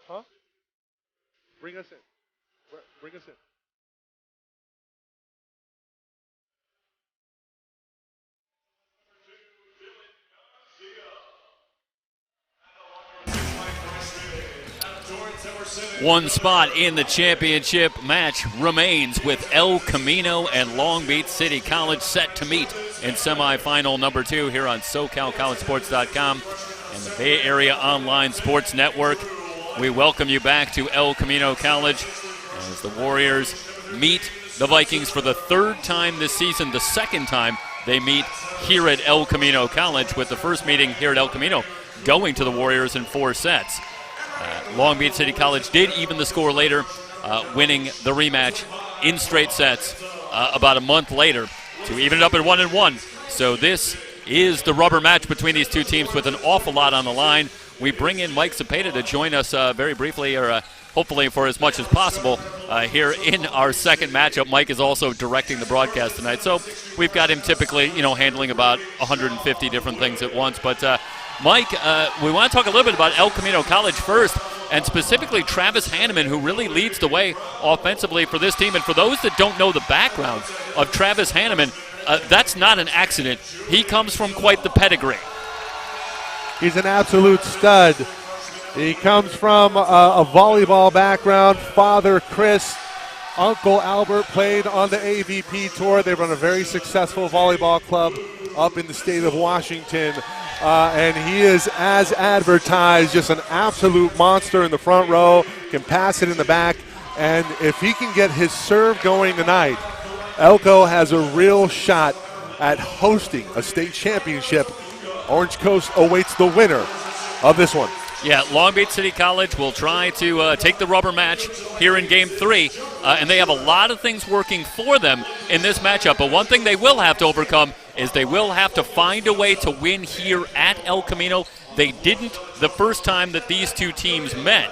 Huh? Bring us in. Bring us in. One spot in the championship match remains with El Camino and Long Beach City College set to meet in semifinal number 2 here on SoCalCollegeSports.com and the Bay Area Online Sports Network. We welcome you back to El Camino College as the Warriors meet the Vikings for the 3rd time this season, the 2nd time they meet here at El Camino College, with the first meeting here at El Camino going to the Warriors in 4 sets. Long Beach City College did even the score later, winning the rematch in straight sets about a month later to even it up at 1-1. So this is the rubber match between these two teams with an awful lot on the line. We bring in Mike Cepeda to join us very briefly, or hopefully for as much as possible, here in our second matchup. Mike is also directing the broadcast tonight, so we've got him typically, handling about 150 different things at once. But Mike, we want to talk a little bit about El Camino College first, and specifically Travis Hanneman, who really leads the way offensively for this team. And for those that don't know the background of Travis Hanneman, that's not an accident. He comes from quite the pedigree. He's an absolute stud. He comes from a volleyball background. Father Chris, Uncle Albert played on the AVP tour. They run a very successful volleyball club up in the state of Washington. And he is, as advertised, just an absolute monster in the front row, can pass it in the back. And if he can get his serve going tonight, Elko has a real shot at hosting a state championship. Orange Coast awaits the winner of this one. Yeah, Long Beach City College will try to take the rubber match here in Game 3, and they have a lot of things working for them in this matchup. But one thing they will have to overcome is they will have to find a way to win here at El Camino. They didn't the first time that these two teams met.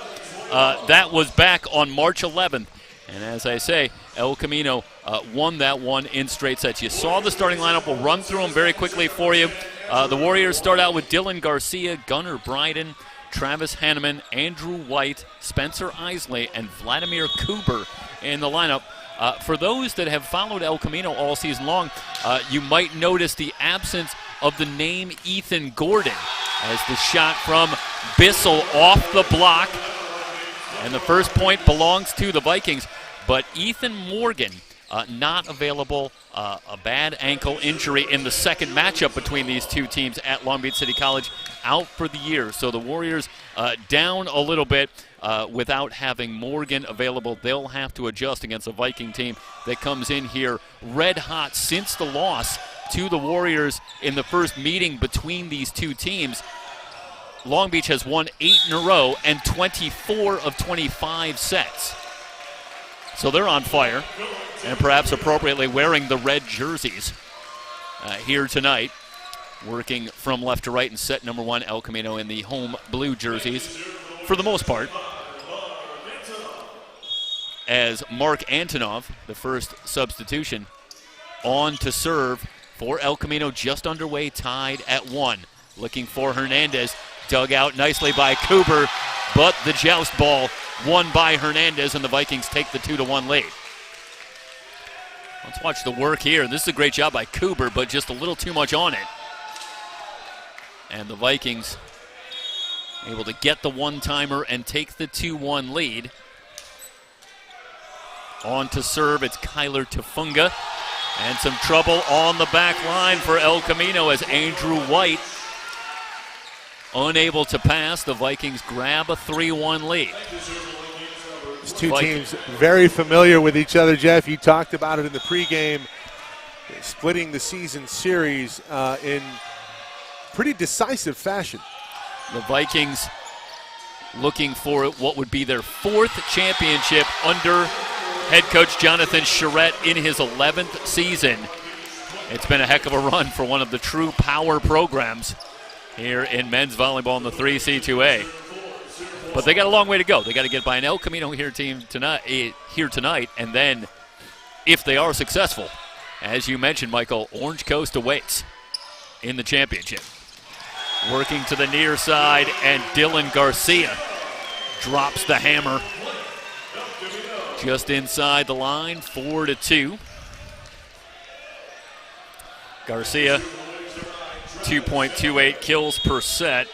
That was back on March 11th. And as I say, El Camino won that one in straight sets. You saw the starting lineup. We'll run through them very quickly for you. The Warriors start out with Dylan Garcia, Gunnar Bryden, Travis Hanneman, Andrew White, Spencer Isley, and Vladimir Kuber in the lineup. For those that have followed El Camino all season long, you might notice the absence of the name Ethan Gordon as the shot from Bissell off the block. And the first point belongs to the Vikings. But Ethan Morgan not available, a bad ankle injury in the second matchup between these two teams at Long Beach City College, out for the year. So the Warriors down a little bit without having Morgan available. They'll have to adjust against a Viking team that comes in here red hot since the loss to the Warriors in the first meeting between these two teams. Long Beach has won 8 in a row and 24 of 25 sets. So they're on fire, and perhaps appropriately wearing the red jerseys here tonight. Working from left to right in set number 1, El Camino in the home blue jerseys for the most part. As Mark Antonov, the first substitution, on to serve for El Camino, just underway, tied at 1. Looking for Hernandez, dug out nicely by Kuber, but the joust ball won by Hernandez, and the Vikings take the 2-1 lead. Let's watch the work here. This is a great job by Kuber, but just a little too much on it. And the Vikings able to get the one-timer and take the 2-1 lead. On to serve, it's Kyler Tafunga. And some trouble on the back line for El Camino as Andrew White, unable to pass. The Vikings grab a 3-1 lead. These two teams very familiar with each other, Jeff. You talked about it in the pregame, splitting the season series in pretty decisive fashion. The Vikings looking for what would be their 4th championship under head coach Jonathan Charette in his 11th season. It's been a heck of a run for one of the true power programs here in men's volleyball in the 3C2A. But they got a long way to go. They got to get by an El Camino team tonight, and then, if they are successful, as you mentioned, Michael, Orange Coast awaits in the championship. Working to the near side, and Dylan Garcia drops the hammer just inside the line, 4-2. Garcia, 2.28 kills per set.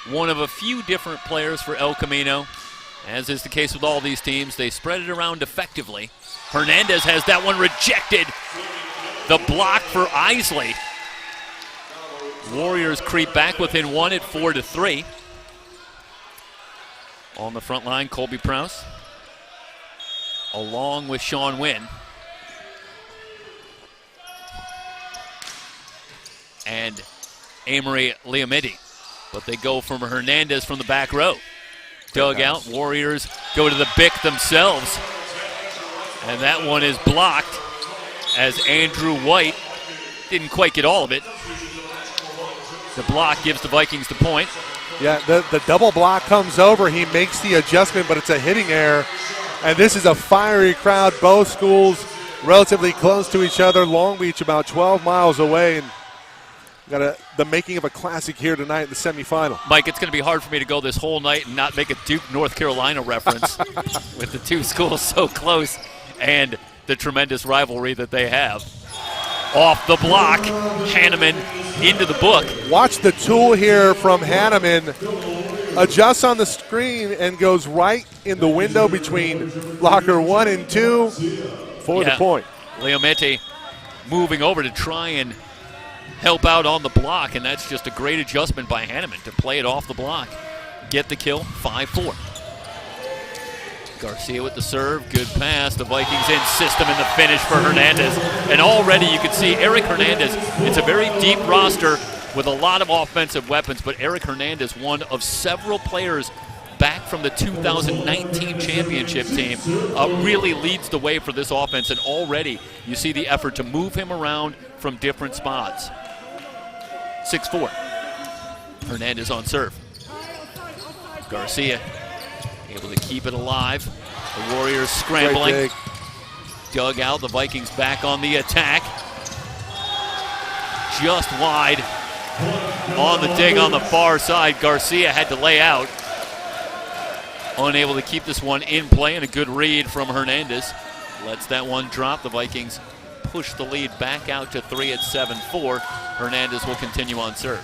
One of a few different players for El Camino. As is the case with all these teams, they spread it around effectively. Hernandez has that one rejected. The block for Isley. Warriors creep back within one at 4-3. On the front line, Colby Prowse, along with Sean Wynn. And Amory Liamiti. But they go from Hernandez from the back row. Dug out, Warriors go to the Bic themselves. And that one is blocked as Andrew White didn't quite get all of it. The block gives the Vikings the point. Yeah, the double block comes over. He makes the adjustment, but it's a hitting error. And this is a fiery crowd. Both schools relatively close to each other. Long Beach about 12 miles away. And got the making of a classic here tonight in the semifinal. Mike, it's going to be hard for me to go this whole night and not make a Duke, North Carolina reference with the two schools so close and the tremendous rivalry that they have. Off the block, Hanneman into the book. Watch the tool here from Hanneman. Adjusts on the screen and goes right in the window between locker 1 and 2 for the point. Liamiti moving over to try and help out on the block, and that's just a great adjustment by Hanneman to play it off the block. Get the kill, 5-4. Garcia with the serve, good pass. The Vikings in system in the finish for Hernandez. And already you can see Eric Hernandez, it's a very deep roster with a lot of offensive weapons, but Eric Hernandez, one of several players back from the 2019 championship team, really leads the way for this offense, and already you see the effort to move him around from different spots. 6-4. Hernandez on serve. Garcia able to keep it alive. The Warriors scrambling. Dug out. The Vikings back on the attack. Just wide. On the dig on the far side. Garcia had to lay out. Unable to keep this one in play, and a good read from Hernandez. Lets that one drop. The Vikings push the lead back out to 3 at 7-4. Hernandez will continue on serve.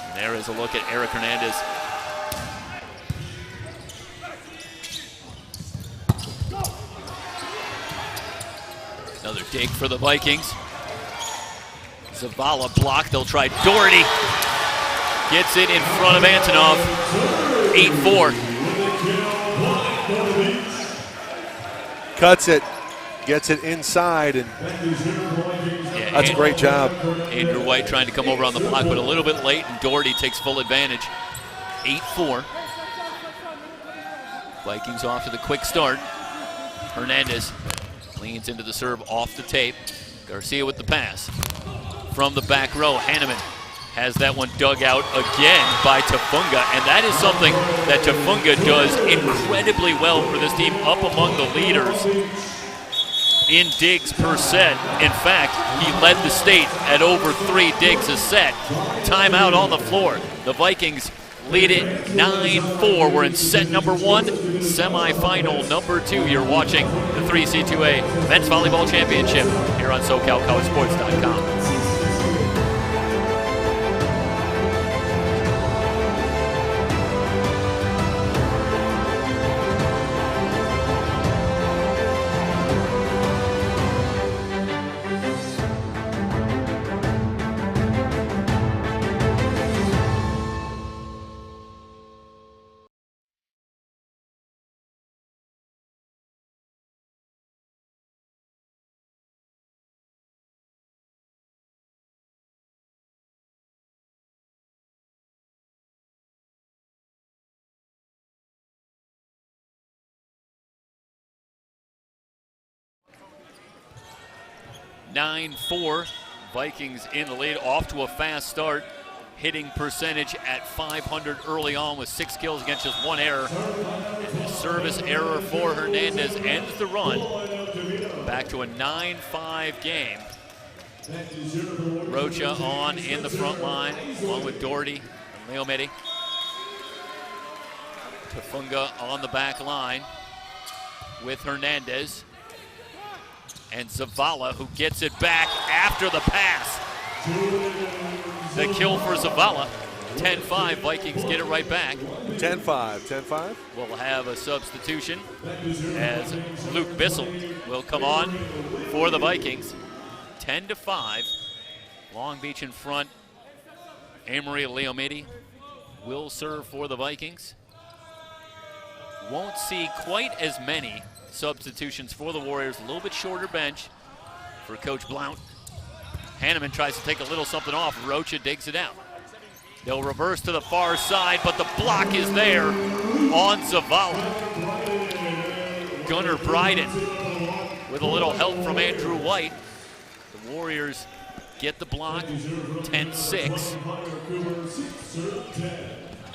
And there is a look at Eric Hernandez. Another dig for the Vikings. Zavala blocked. They'll try Doherty. Gets it in front of Antonov. 8-4. Cuts it. Gets it inside, and that's a great job. Andrew White trying to come over on the block, but a little bit late, and Doherty takes full advantage. 8-4. Vikings off to the quick start. Hernandez leans into the serve off the tape. Garcia with the pass. From the back row, Hanneman has that one dug out again by Tafunga, and that is something that Tafunga does incredibly well for this team, up among the leaders in digs per set. In fact, he led the state at over 3 digs a set. Timeout on the floor. The Vikings lead it 9-4. We're in set number 1, semifinal number 2. You're watching the 3C2A Men's Volleyball Championship here on SoCalCollegeSports.com. (9-4). Vikings in the lead, off to a fast start. Hitting percentage at .500 early on with 6 kills against just 1 error. And the service error for Hernandez ends the run. Back to a 9-5 game. Rocha on in the front line, along with Doherty, Leomedi. Tafunga on the back line with Hernandez. And Zavala, who gets it back after the pass. The kill for Zavala. 10-5, Vikings get it right back. 10-5, 10-5. We'll have a substitution as Luke Bissell will come on for the Vikings. 10-5. Long Beach in front. Amory Leomedi will serve for the Vikings. Won't see quite as many substitutions for the Warriors. A little bit shorter bench for Coach Blount. Hanneman tries to take a little something off. Rocha digs it out. They'll reverse to the far side, but the block is there on Zavala. Gunnar Bryden with a little help from Andrew White. The Warriors get the block, 10-6.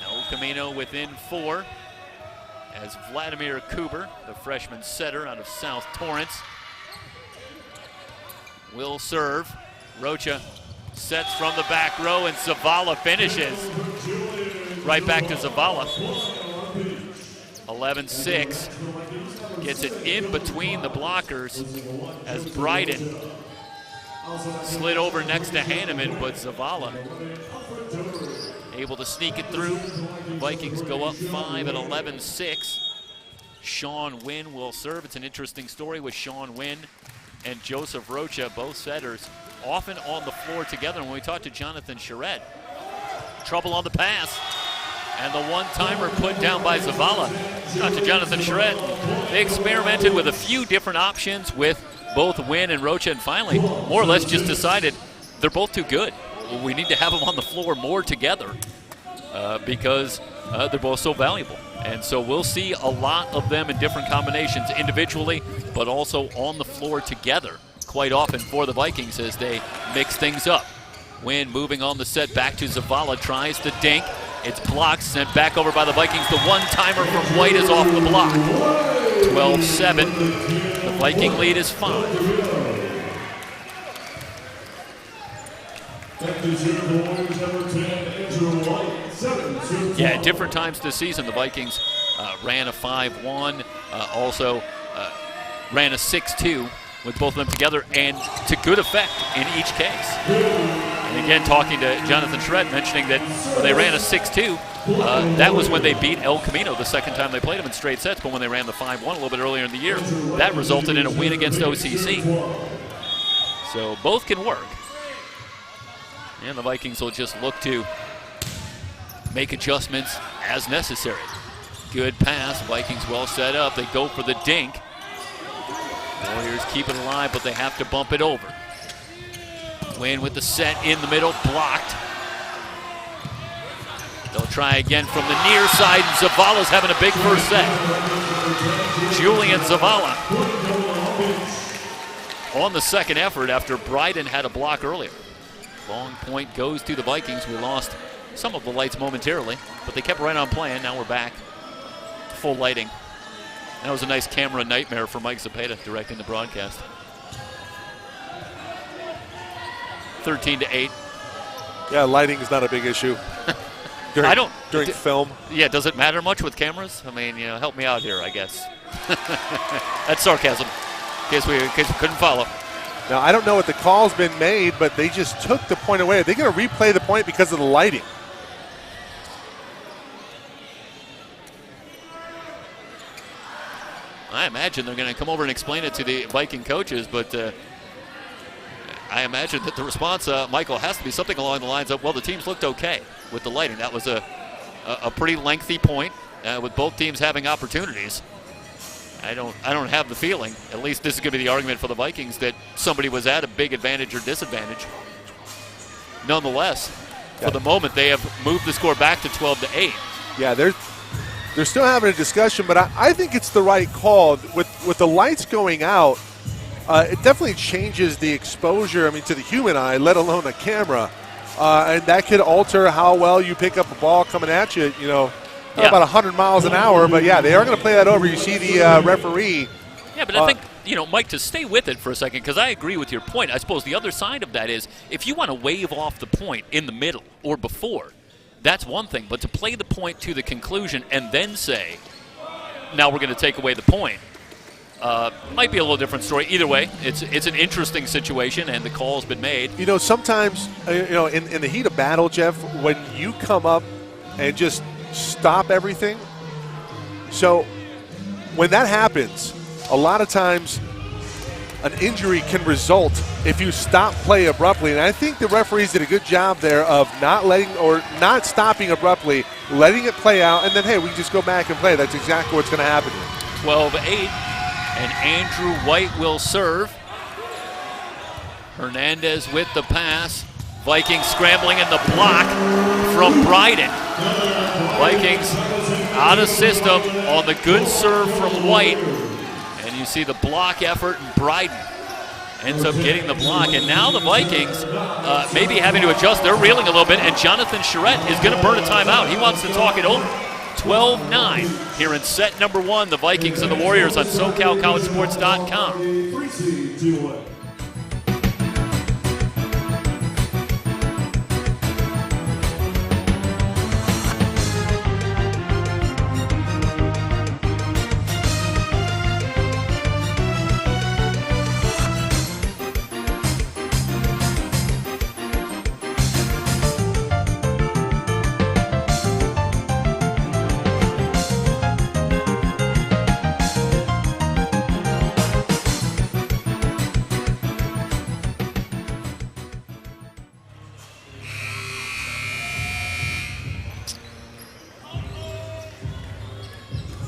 El Camino within 4 as Vladimir Kuber, the freshman setter out of South Torrance, will serve. Rocha sets from the back row, and Zavala finishes. Right back to Zavala. 11-6. Gets it in between the blockers as Bryden slid over next to Hanneman, but Zavala able to sneak it through. Vikings go up 5 at 11-6. Sean Wynn will serve. It's an interesting story with Sean Wynn and Joseph Rocha, both setters, often on the floor together. And when we talked to Jonathan Charette, trouble on the pass, and the one-timer put down by Zavala. Talked to Jonathan Charette. They experimented with a few different options with both Wynn and Rocha, and finally, more or less just decided they're both too good. We need to have them on the floor more together because they're both so valuable. And so we'll see a lot of them in different combinations individually, but also on the floor together quite often for the Vikings as they mix things up. Wynn moving on the set back to Zavala, tries to dink. It's blocked, sent back over by the Vikings. The one-timer from White is off the block. 12-7. The Viking lead is 5. Yeah, at different times this season, the Vikings ran a 5-1, also ran a 6-2 with both of them together, and to good effect in each case. And again, talking to Jonathan Charette, mentioning that when they ran a 6-2, that was when they beat El Camino the second time they played them in straight sets, but when they ran the 5-1 a little bit earlier in the year, that resulted in a win against OCC. So both can work. And the Vikings will just look to make adjustments as necessary. Good pass, Vikings well set up. They go for the dink. Warriors keep it alive, but they have to bump it over. Wynn with the set in the middle, blocked. They'll try again from the near side, and Zavala's having a big first set. Julian Zavala on the second effort after Bryden had a block earlier. Long point goes to the Vikings. We lost some of the lights momentarily, but they kept right on playing. Now we're back. Full lighting. That was a nice camera nightmare for Mike Zepeda directing the broadcast. 13-8. Yeah, lighting is not a big issue. During film. Yeah, does it matter much with cameras? I mean, help me out here, I guess. That's sarcasm, in case we couldn't follow. Now, I don't know what the call's been made, but they just took the point away. Are they going to replay the point because of the lighting? I imagine they're going to come over and explain it to the Viking coaches, but I imagine that the response, Michael, has to be something along the lines of, well, the teams looked okay with the lighting. That was a pretty lengthy point with both teams having opportunities. I don't have the feeling, at least this is going to be the argument for the Vikings, that somebody was at a big advantage or disadvantage. Nonetheless, for the moment, they have moved the score back to 12-8. Yeah, they're still having a discussion, but I think it's the right call. With the lights going out, it definitely changes the exposure, to the human eye, let alone a camera. And that could alter how well you pick up a ball coming at you, about 100 miles an hour. But, yeah, they are going to play that over. You see the referee. Yeah, but I think, Mike, to stay with it for a second, because I agree with your point. I suppose the other side of that is if you want to wave off the point in the middle or before, that's one thing. But to play the point to the conclusion and then say, now we're going to take away the point, might be a little different story. Either way, it's an interesting situation, and the call's been made. You know, sometimes, in the heat of battle, Jeff, when you come up and just stop everything. So when that happens, a lot of times an injury can result if you stop play abruptly. And I think the referees did a good job there of not stopping abruptly, letting it play out, and then, hey, we just go back and play. That's exactly what's going to happen here. 12-8, and Andrew White will serve. Hernandez with the pass. Vikings scrambling in the block from Bryden. Vikings out of system on the good serve from White. And you see the block effort, and Bryden ends up getting the block. And now the Vikings maybe having to adjust. They're reeling a little bit, and Jonathan Charette is going to burn a timeout. He wants to talk it over. 12-9 here in set number 1. The Vikings and the Warriors on SoCalCollegeSports.com.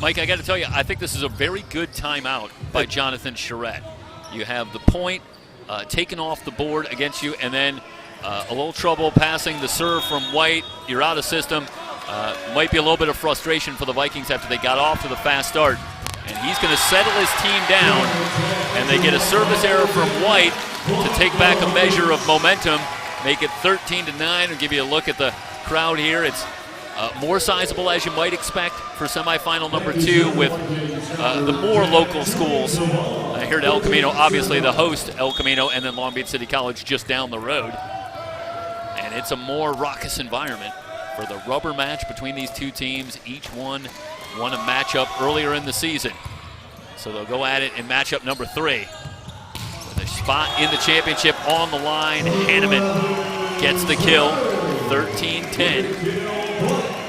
Mike, I got to tell you, I think this is a very good timeout by Jonathan Charette. You have the point taken off the board against you, and then a little trouble passing the serve from White. You're out of system. Might be a little bit of frustration for the Vikings after they got off to the fast start. And he's going to settle his team down, and they get a service error from White to take back a measure of momentum, make it 13-9, and give you a look at the crowd here. It's more sizable, as you might expect, for semifinal number 2 with the more local schools here at El Camino. Obviously, the host, El Camino, and then Long Beach City College just down the road. And it's a more raucous environment for the rubber match between these two teams. Each one won a matchup earlier in the season. So they'll go at it in matchup number 3. With a spot in the championship on the line, Hanneman gets the kill, 13-10.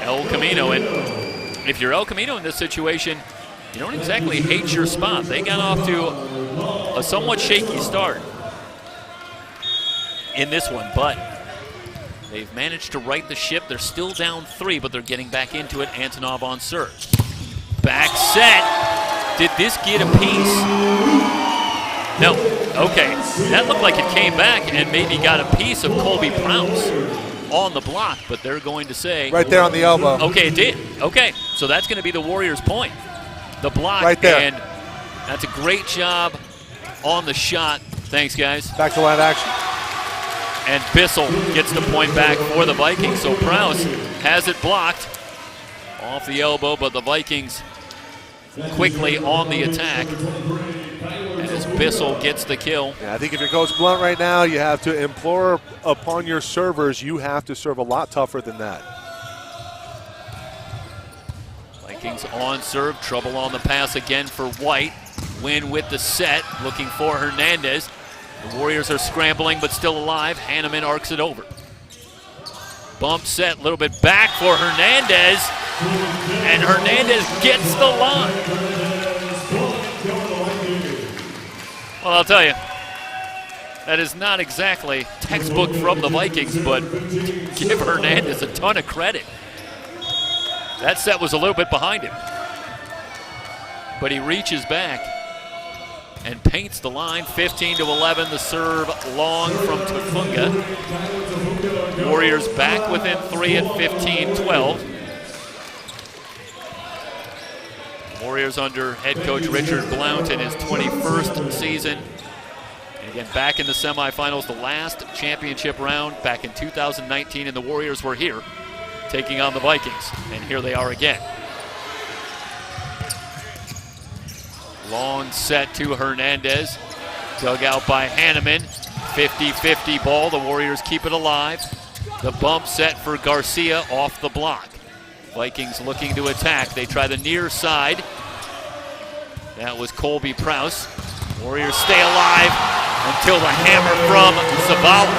El Camino, and if you're El Camino in this situation, you don't exactly hate your spot. They got off to a somewhat shaky start in this one, but they've managed to right the ship. They're still down 3, but they're getting back into it. Antonov on serve. Back set. Did this get a piece? No. Okay. That looked like it came back and maybe got a piece of Colby Prowse on the block, but they're going to say... Right there on the elbow. Okay, it did. Okay, so that's going to be the Warriors' point. The block, right there. And that's a great job on the shot. Thanks, guys. Back to line action. And Bissell gets the point back for the Vikings, so Prowse has it blocked off the elbow, but the Vikings quickly on the attack as Bissell gets the kill. Yeah, I think if you're Coach Blunt right now, you have to implore upon your servers, you have to serve a lot tougher than that. Vikings on serve, trouble on the pass again for White. Win with the set, looking for Hernandez. The Warriors are scrambling but still alive. Hanneman arcs it over. Bump set, a little bit back for Hernandez. And Hernandez gets the line. Well, I'll tell you, that is not exactly textbook from the Vikings, but give Hernandez a ton of credit. That set was a little bit behind him. But he reaches back and paints the line. 15-11, the serve long from Tufunga. Warriors back within 3 at 15-12. Warriors under head coach Richard Blount in his 21st season. And again, back in the semifinals, the last championship round back in 2019, and the Warriors were here taking on the Vikings. And here they are again. Long set to Hernandez. Dug out by Hanneman. 50-50 ball. The Warriors keep it alive. The bump set for Garcia off the block. Vikings looking to attack. They try the near side. That was Colby Prouse. Warriors stay alive until the hammer from Zavala.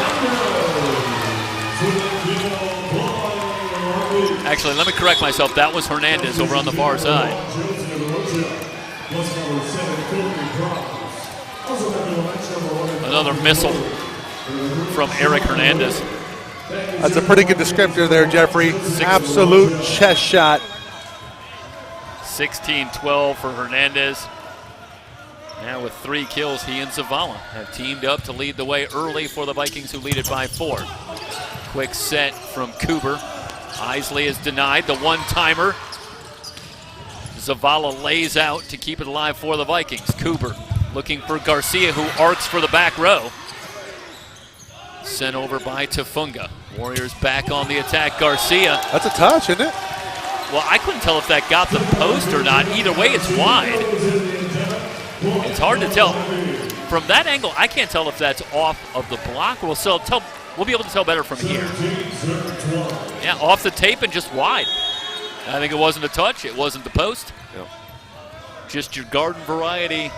Actually, let me correct myself. That was Hernandez over on the far side. Another missile from Eric Hernandez. That's a pretty good descriptor there, Jeffrey. Absolute chest shot. 16-12 for Hernandez. Now with 3 kills, he and Zavala have teamed up to lead the way early for the Vikings, who lead it by 4. Quick set from Cooper. Isley is denied the one-timer. Zavala lays out to keep it alive for the Vikings. Cooper looking for Garcia, who arcs for the back row. Sent over by Tafunga. Warriors back on the attack. Garcia. That's a touch, isn't it? Well, I couldn't tell if that got the post or not. Either way, it's wide. It's hard to tell. From that angle, I can't tell if that's off of the block. We'll be able to tell better from here. Yeah, off the tape and just wide. I think it wasn't a touch. It wasn't the post. Yep. Just your garden variety,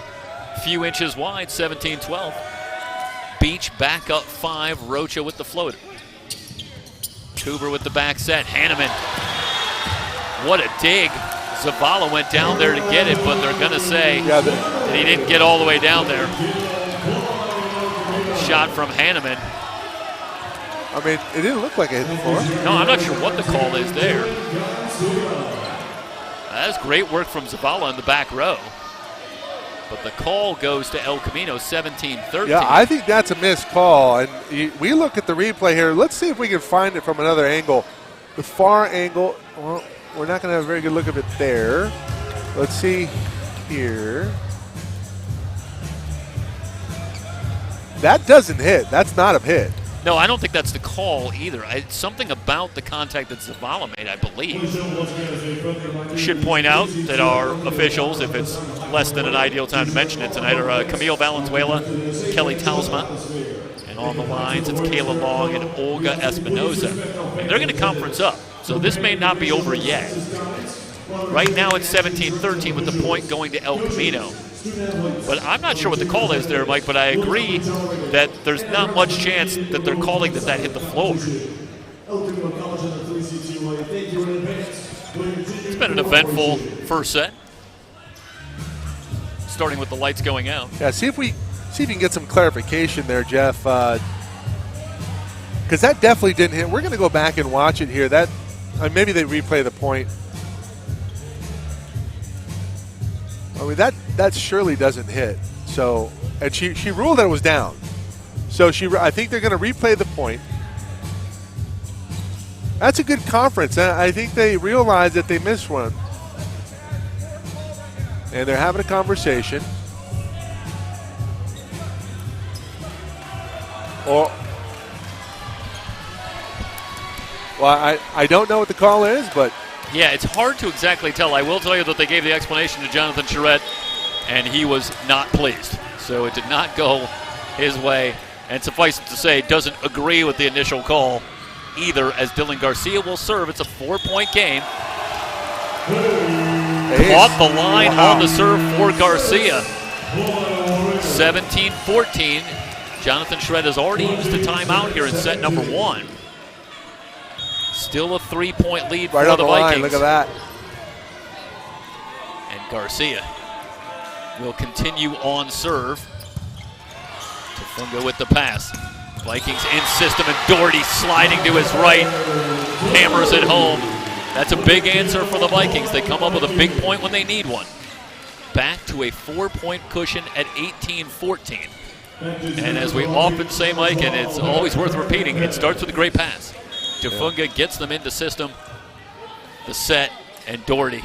few inches wide, 17-12. Beach back up 5. Rocha with the floater. Cooper with the back set. Hanneman. What a dig. Zavala went down there to get it, but they're going to say that he didn't get all the way down there. Shot from Hanneman. I mean, it didn't look like it hit the floor. No, I'm not sure what the call is there. That's great work from Zavala in the back row. But the call goes to El Camino, 17-13. Yeah, I think that's a missed call. And we look at the replay here. Let's see if we can find it from another angle. The far angle, well, we're not going to have a very good look of it there. Let's see here. That doesn't hit. That's not a hit. No, I don't think that's the call either. It's something about the contact that Zavala made, I believe. Should point out that our officials, if it's less than an ideal time to mention it tonight, are Camille Valenzuela, Kelly Tausma, and on the lines it's Kayla Long and Olga Espinoza. And they're going to conference up, so this may not be over yet. Right now it's 17-13 with the point going to El Camino. But I'm not sure what the call is there, Mike, but I agree that there's not much chance that they're calling that hit the floor. It's been an eventful first set, starting with the lights going out. Yeah, see if we can get some clarification there, Jeff, because that definitely didn't hit. We're going to go back and watch it here. Maybe they replay the point. I mean, that surely doesn't hit. So, and she ruled that it was down. So I think they're going to replay the point. That's a good conference. I think they realize that they missed one. And they're having a conversation. Well, I don't know what the call is, but yeah, it's hard to exactly tell. I will tell you that they gave the explanation to Jonathan Charette, and he was not pleased. So it did not go his way. And suffice it to say, doesn't agree with the initial call either, as Dylan Garcia will serve. It's a 4-point game. Caught the line on the serve for Garcia. 17-14. Jonathan Charette has already used the timeout here in set number 1. Still a 3-point lead right for the Vikings. Line. Look at that. And Garcia will continue on serve. Tafunga with the pass. Vikings in system, and Doherty sliding to his right. Hammers it home. That's a big answer for the Vikings. They come up with a big point when they need one. Back to a 4-point cushion at 18-14. And as we often say, Mike, and it's always worth repeating, it starts with a great pass. Tafunga gets them into system, the set, and Doherty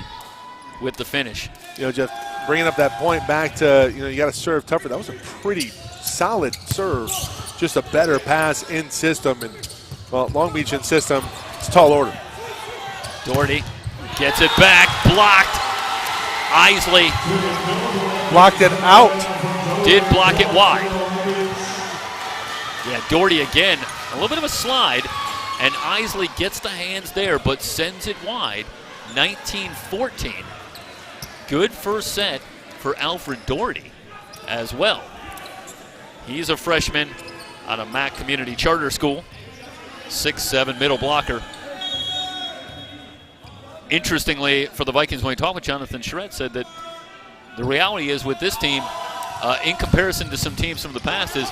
with the finish. You know, Jeff, bringing up that point back to, you got to serve tougher. That was a pretty solid serve, just a better pass in system. And, well, Long Beach in system, it's a tall order. Doherty gets it back, blocked. Isley blocked it out. Did block it wide. Yeah, Doherty again, a little bit of a slide. And Isley gets the hands there, but sends it wide. 19-14. Good first set for Alfred Doherty as well. He's a freshman out of Mac Community Charter School. 6'7" middle blocker. Interestingly, for the Vikings, when we talked with Jonathan Charette, said that the reality is with this team, in comparison to some teams from the past, is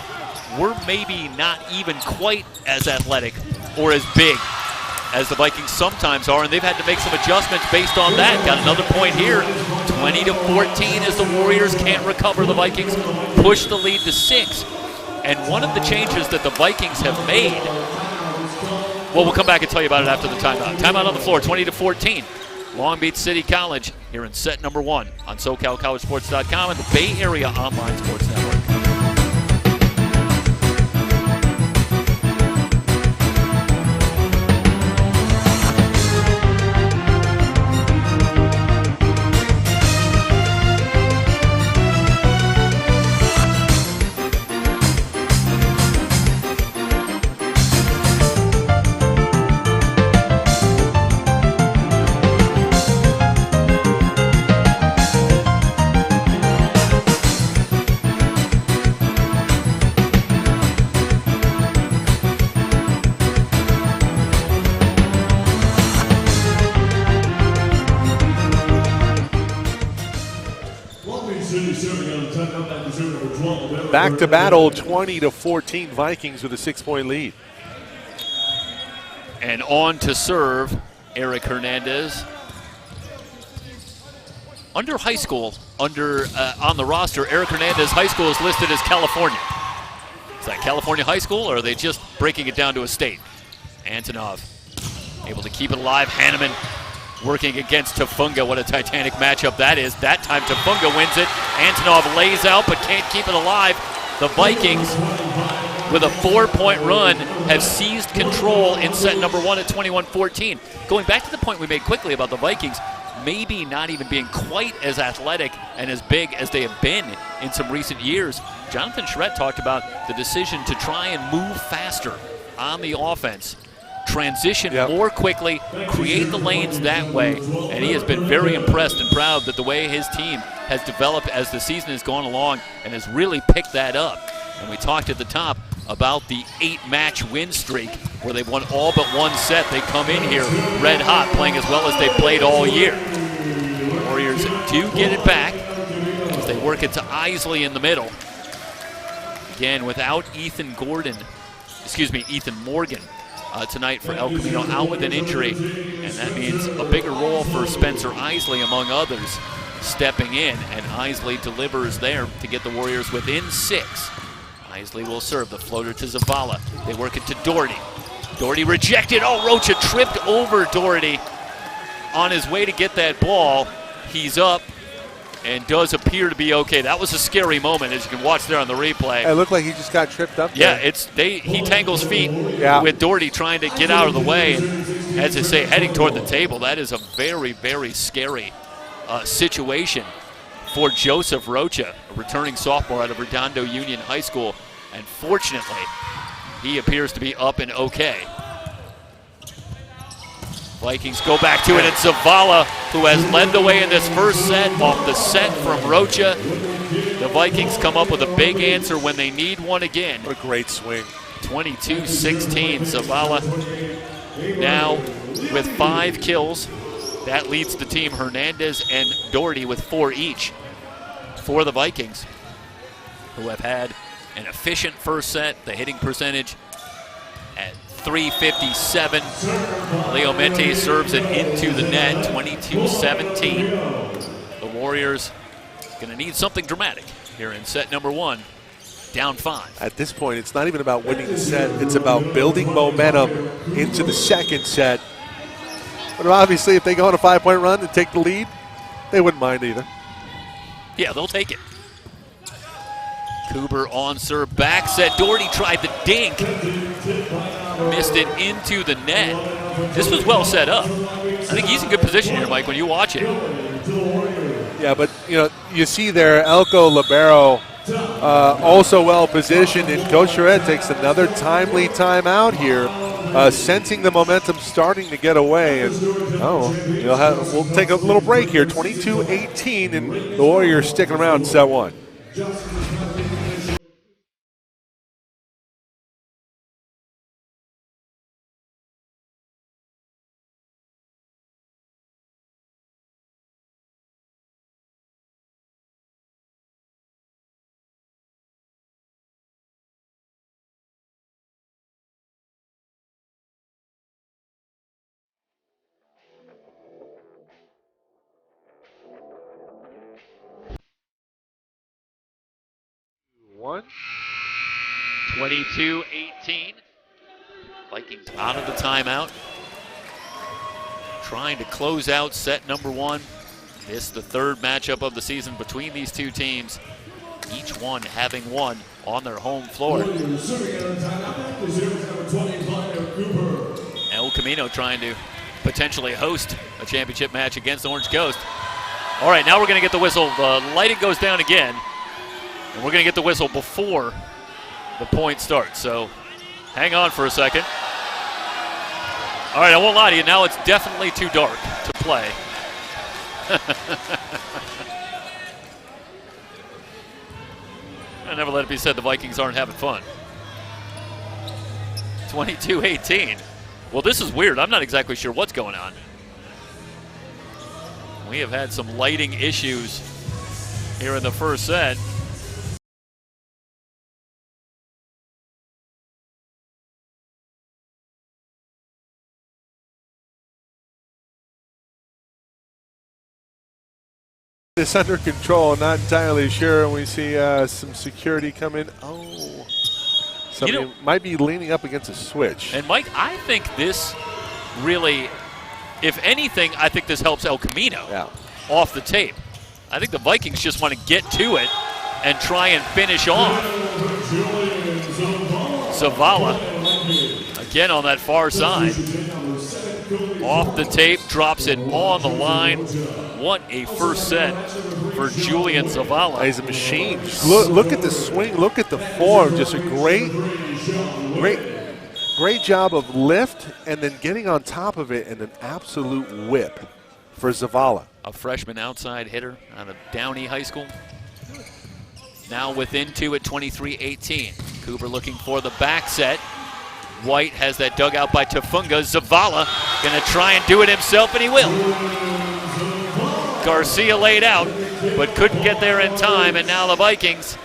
we're maybe not even quite as athletic or as big as the Vikings sometimes are, and they've had to make some adjustments based on that. Got another point here, 20-14 as the Warriors can't recover. The Vikings push the lead to 6. And one of the changes that the Vikings have made, well, we'll come back and tell you about it after the timeout. Timeout on the floor, 20-14. Long Beach City College here in set number 1 on SoCalCollegeSports.com and the Bay Area Online Sports Network. Back to battle, 20-14 Vikings with a 6-point lead. And on to serve, Eric Hernandez. Under high school, on the roster, Eric Hernandez high school is listed as California. Is that California high school, or are they just breaking it down to a state? Antonov able to keep it alive. Hanneman working against Tafunga. What a titanic matchup that is. That time Tafunga wins it. Antonov lays out but can't keep it alive. The Vikings, with a 4-point run, have seized control in set number 1 at 21-14. Going back to the point we made quickly about the Vikings maybe not even being quite as athletic and as big as they have been in some recent years, Jonathan Charette talked about the decision to try and move faster on the offense, transition more quickly, create the lanes that way, and he has been very impressed and proud that the way his team has developed as the season has gone along and has really picked that up. And we talked at the top about the 8-match win streak where they've won all but one set. They come in here red hot, playing as well as they've played all year. The Warriors do get it back as they work it to Isley in the middle. Again, without Ethan Morgan tonight for El Camino, out with an injury, and that means a bigger role for Spencer Isley among others stepping in, and Isley delivers there to get the Warriors within 6. Isley will serve the floater to Zavala. They work it to Doherty. Doherty rejected. Oh, Rocha tripped over Doherty on his way to get that ball. He's up and does appear to be okay. That was a scary moment, as you can watch there on the replay. It looked like he just got tripped up there. Yeah, he tangles feet with Doherty trying to get out of the way. And as I say, heading toward the table, that is a very, very scary situation for Joseph Rocha, a returning sophomore out of Redondo Union High School. And fortunately, he appears to be up and okay. Vikings go back to it, and Zavala, who has led the way in this first set, off the set from Rocha. The Vikings come up with a big answer when they need one again. What a great swing. 22-16, Zavala now with 5 kills. That leads the team, Hernandez and Doherty, with 4 each for the Vikings, who have had an efficient first set. The hitting percentage at .357. Leo Mente serves it into the net, 22-17. The Warriors going to need something dramatic here in set number 1, down 5. At this point, it's not even about winning the set. It's about building momentum into the second set. But obviously, if they go on a 5-point run and take the lead, they wouldn't mind either. Yeah, they'll take it. Cooper on serve, back set. Doherty tried the dink. Missed it into the net. This was well set up. I think he's in good position here, Mike, when you watch it. Yeah, but you see there, Elko Libero also well positioned, and Coach Charette takes another timely timeout here sensing the momentum starting to get away. And we'll take a little break here. 22-18, and the Warriors sticking around set one. One. 22-18. Vikings out of the timeout. Trying to close out set number one. This the third matchup of the season between these two teams. Each one having won on their home floor. El Camino trying to potentially host a championship match against Orange Coast. All right, now we're going to get the whistle. The lighting goes down again. And we're going to get the whistle before the point starts. So hang on for a second. All right, I won't lie to you. Now it's definitely too dark to play. I never let it be said the Vikings aren't having fun. 22-18. Well, this is weird. I'm not exactly sure what's going on. We have had some lighting issues here in the first set. It's under control, not entirely sure. And we see some security come in. Oh, somebody might be leaning up against a switch. And Mike, I think this really, if anything, I think this helps El Camino off the tape. I think the Vikings just want to get to it and try and finish off. Zavala, again on that far side. Off the tape, drops it on the line. What a first set for Julian Zavala. He's a machine. Look at the swing. Look at the form. Just a great job of lift and then getting on top of it and an absolute whip for Zavala. A freshman outside hitter out of Downey High School. Now within two at 23-18. Cooper looking for the back set. White has that dug out by Tafunga. Zavala going to try and do it himself, and he will. Garcia laid out, but couldn't get there in time, and now the Vikings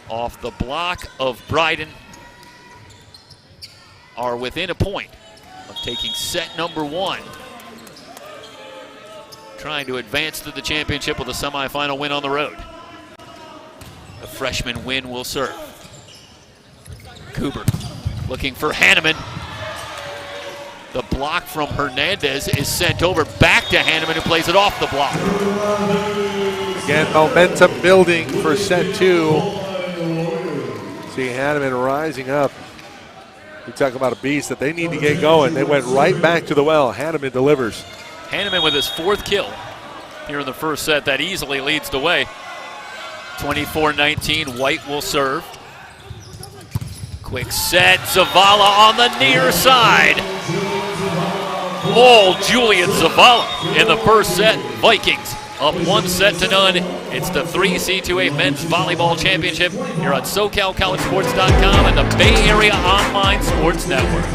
off the block of Bryden are within a point of taking set number one. Trying to advance to the championship with a semifinal win on the road. The freshman win will serve. Cooper looking for Hanneman. The block from Hernandez is sent over back to Hanneman, who plays it off the block. Again, momentum building for set two. See Hanneman rising up. We talk about a beast that they need to get going. They went right back to the well. Hanneman delivers. Hanneman with his fourth kill here in the first set. That easily leads the way. 24-19, White will serve. Quick set, Zavala on the near side. All Julian Zavala in the first set. Vikings up 1-0. It's the 3C2A Men's Volleyball Championship here on SoCalCollegeSports.com and the Bay Area Online Sports Network.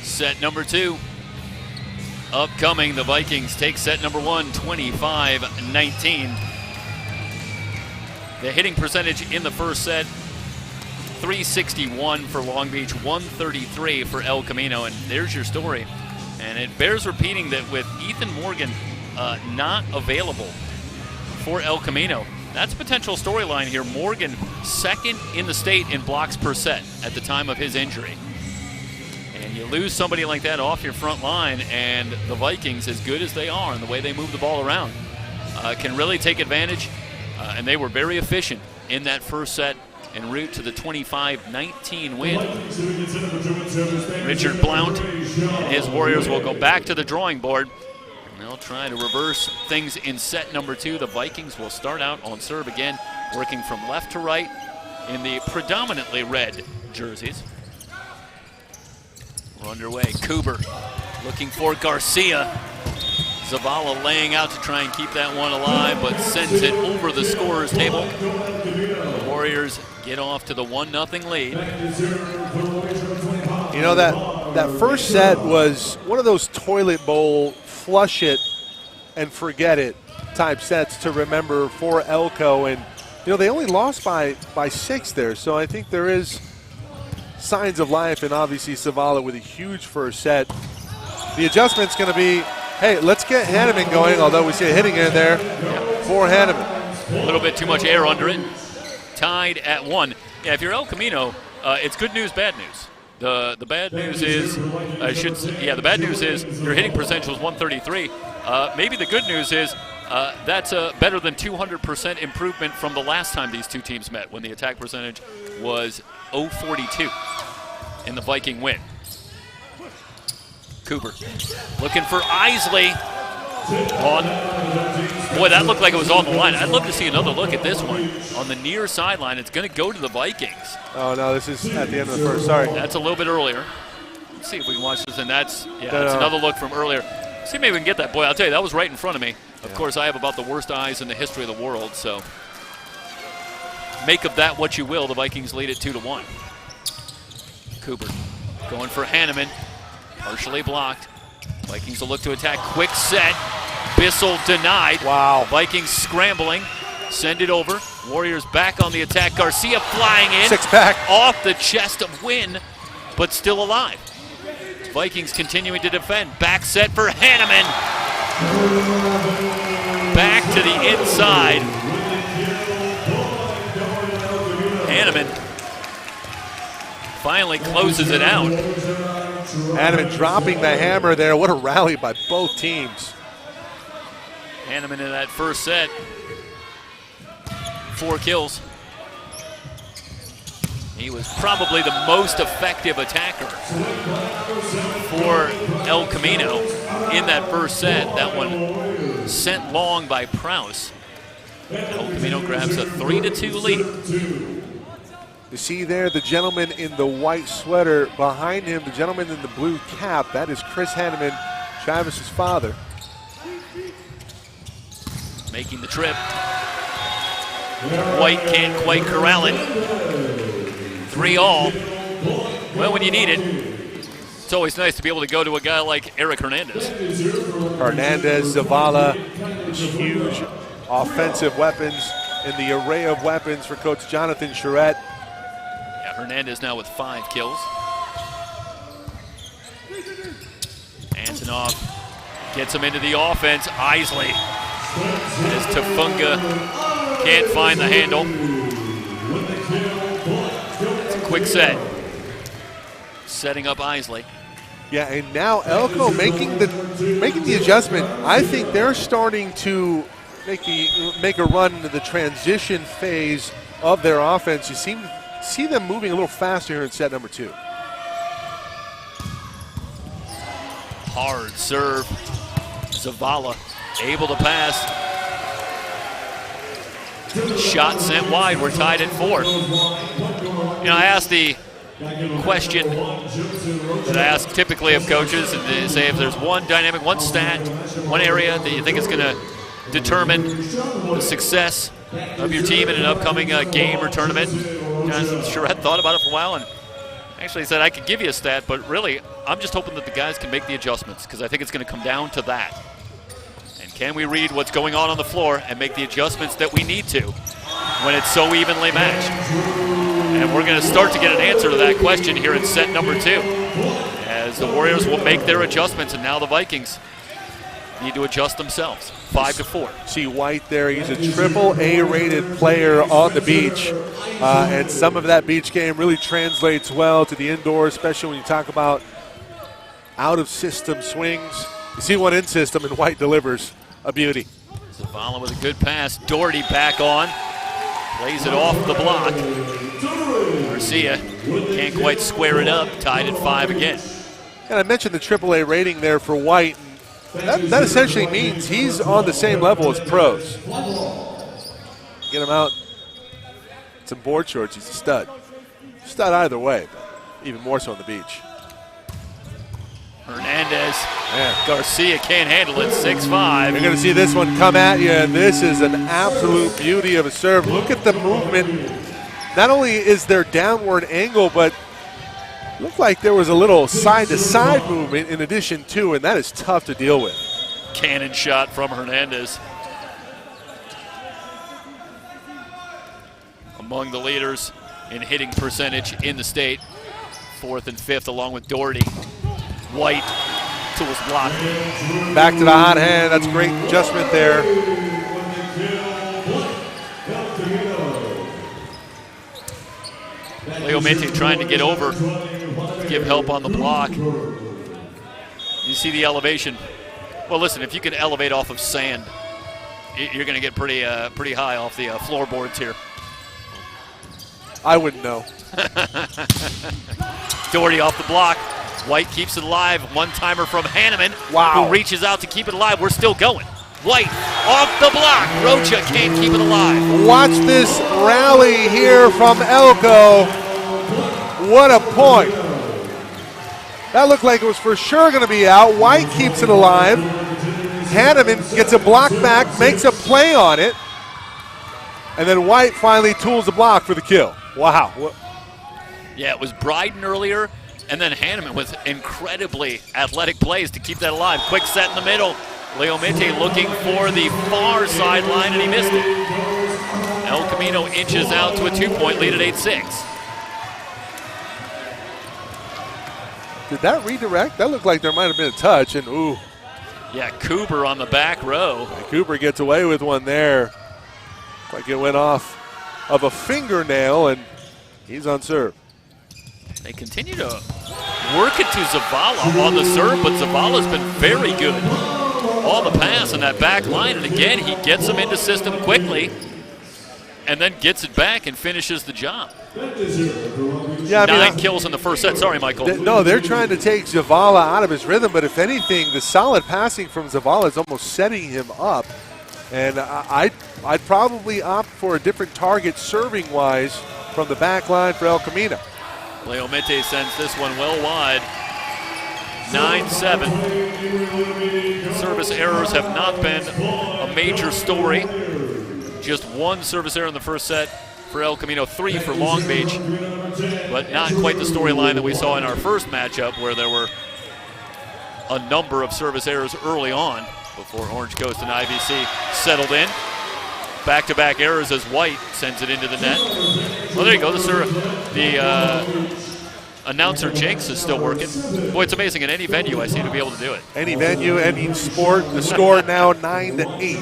Set number 2 upcoming. The Vikings take set number 1, 25-19. The hitting percentage in the first set, 361 for Long Beach, 133 for El Camino, and there's your story. And it bears repeating that with Ethan Morgan not available for El Camino, that's a potential storyline here. Morgan second in the state in blocks per set at the time of his injury. And you lose somebody like that off your front line, and the Vikings, as good as they are and the way they move the ball around, can really take advantage. And they were very efficient in that first set en route to the 25-19 win. Richard Blount and his Warriors will go back to the drawing board, and they'll try to reverse things in set number 2. The Vikings will start out on serve again, working from left to right in the predominantly red jerseys. We're underway. Kuber looking for Garcia. Zavala laying out to try and keep that one alive, but sends it over the scorer's table. The Warriors get off to the 1-0 lead. You know, that first set was one of those toilet bowl, flush it and forget it type sets to remember for Elko. And, you know, they only lost by 6 there, so I think there is signs of life, and obviously Zavala with a huge first set. The adjustment's going to be, hey, let's get Hanneman going, although we see a hitting in there for Hanneman. A little bit too much air under it. Tied at 1. Yeah, if you're El Camino, it's good news, bad news. The bad news is, the bad news is your hitting percentage was 133. Maybe the good news is that's a better than 200% improvement from the last time these two teams met, when the attack percentage was 0.42 in the Viking win. Cooper looking for Isley. On. Boy, that looked like it was on the line. I'd love to see another look at this one. On the near sideline, it's going to go to the Vikings. Oh, no, this is at the end of the first. Sorry. That's a little bit earlier. Let's see if we can watch this, and that's another look from earlier. See, maybe we can get that. Boy, I'll tell you, that was right in front of me. Of course, I have about the worst eyes in the history of the world, so make of that what you will. The Vikings lead it 2-1. Cooper going for Hanneman, partially blocked. Vikings will look to attack. Quick set. Bissell denied. Wow. Vikings scrambling. Send it over. Warriors back on the attack. Garcia flying in. 6-pack. Off the chest of Wynn, but still alive. Vikings continuing to defend. Back set for Hanneman. Back to the inside. Hanneman finally closes it out. Hanneman dropping the hammer there. What a rally by both teams. Hanneman in that first set, 4 kills. He was probably the most effective attacker for El Camino in that first set. That one sent long by Prowse. El Camino grabs a 3-2 lead. You see there the gentleman in the white sweater. Behind him, the gentleman in the blue cap. That is Chris Hanneman, Travis's father. Making the trip. White can't quite corral it. 3-all. Well, when you need it, it's always nice to be able to go to a guy like Eric Hernandez. Hernandez, Zavala, huge offensive weapons in the array of weapons for Coach Jonathan Charette. Yeah, Hernandez now with 5 kills. Antonov gets him into the offense. Isley, as Tafunga can't find the handle. It's a quick set. Setting up Isley. Yeah, and now Elko making the adjustment. I think they're starting to make a run into the transition phase of their offense. You see them moving a little faster here in set number 2. Hard serve. Zavala able to pass. Shot sent wide. We're tied at 4. I asked the question that I ask typically of coaches, and they say if there's one dynamic, one stat, one area that you think is going to determine the success of your team in an upcoming game or tournament. Jonathan Charette thought about it for a while and actually said, I could give you a stat, but really, I'm just hoping that the guys can make the adjustments, because I think it's going to come down to that. And can we read what's going on the floor and make the adjustments that we need to when it's so evenly matched? And we're going to start to get an answer to that question here in set number 2, as the Warriors will make their adjustments, and now the Vikings need to adjust themselves. 5-4. See White there. He's a AAA rated player on the beach. And some of that beach game really translates well to the indoor, especially when you talk about out-of-system swings. You see one in system, and White delivers a beauty. Zavala with a good pass. Doherty back on. Plays it off the block. Garcia can't quite square it up. Tied at 5 again. And I mentioned the AAA rating there for White. That essentially means he's on the same level as pros. Get him out. Some board shorts, he's a stud. Stud either way, but even more so on the beach. Hernandez. Garcia can't handle it, 6-5. You're going to see this one come at you, and this is an absolute beauty of a serve. Look at the movement. Not only is there downward angle, but looked like there was a little side-to-side movement in addition to, and that is tough to deal with. Cannon shot from Hernandez. Among the leaders in hitting percentage in the state. 4th and 5th along with Doherty. White to his block. Back to the hot hand. That's a great adjustment there. Leomente trying to get over, give help on the block. You see the elevation. Well, listen, if you can elevate off of sand, you're going to get pretty high off the floorboards here. I wouldn't know. Doherty off the block. White keeps it alive. One-timer from Hanneman, wow, who reaches out to keep it alive. We're still going. White off the block. Rocha can't keep it alive. Watch this rally here from Elko. What a point. That looked like it was for sure going to be out. White keeps it alive. Hanneman gets a block back, makes a play on it. And then White finally tools the block for the kill. Wow. Yeah, it was Bryden earlier, and then Hanneman with incredibly athletic plays to keep that alive. Quick set in the middle. Leomente looking for the far sideline, and he missed it. El Camino inches out to a 2-point lead at 8-6. Did that redirect? That looked like there might have been a touch, and ooh. Yeah, Cooper on the back row. And Cooper gets away with one there. Like it went off of a fingernail, and he's on serve. They continue to work it to Zavala on the serve, but Zavala's been very good on the pass in that back line. And again, he gets them into system quickly and then gets it back and finishes the job. Yeah, 9 kills in the first set. Sorry, Michael. No, they're trying to take Zavala out of his rhythm, but if anything, the solid passing from Zavala is almost setting him up. And I'd probably opt for a different target serving-wise from the back line for El Camino. Leomente sends this one well wide. 9-7. Service errors have not been a major story. Just 1 service error in the first set for El Camino, 3 for Long Beach. But not quite the storyline that we saw in our first matchup, where there were a number of service errors early on before Orange Coast and IVC settled in. Back-to-back errors as White sends it into the net. Well, there you go. The announcer Jinx is still working. Boy, it's amazing. In any venue, I seem to be able to do it. Any venue, any sport. The score now 9-8.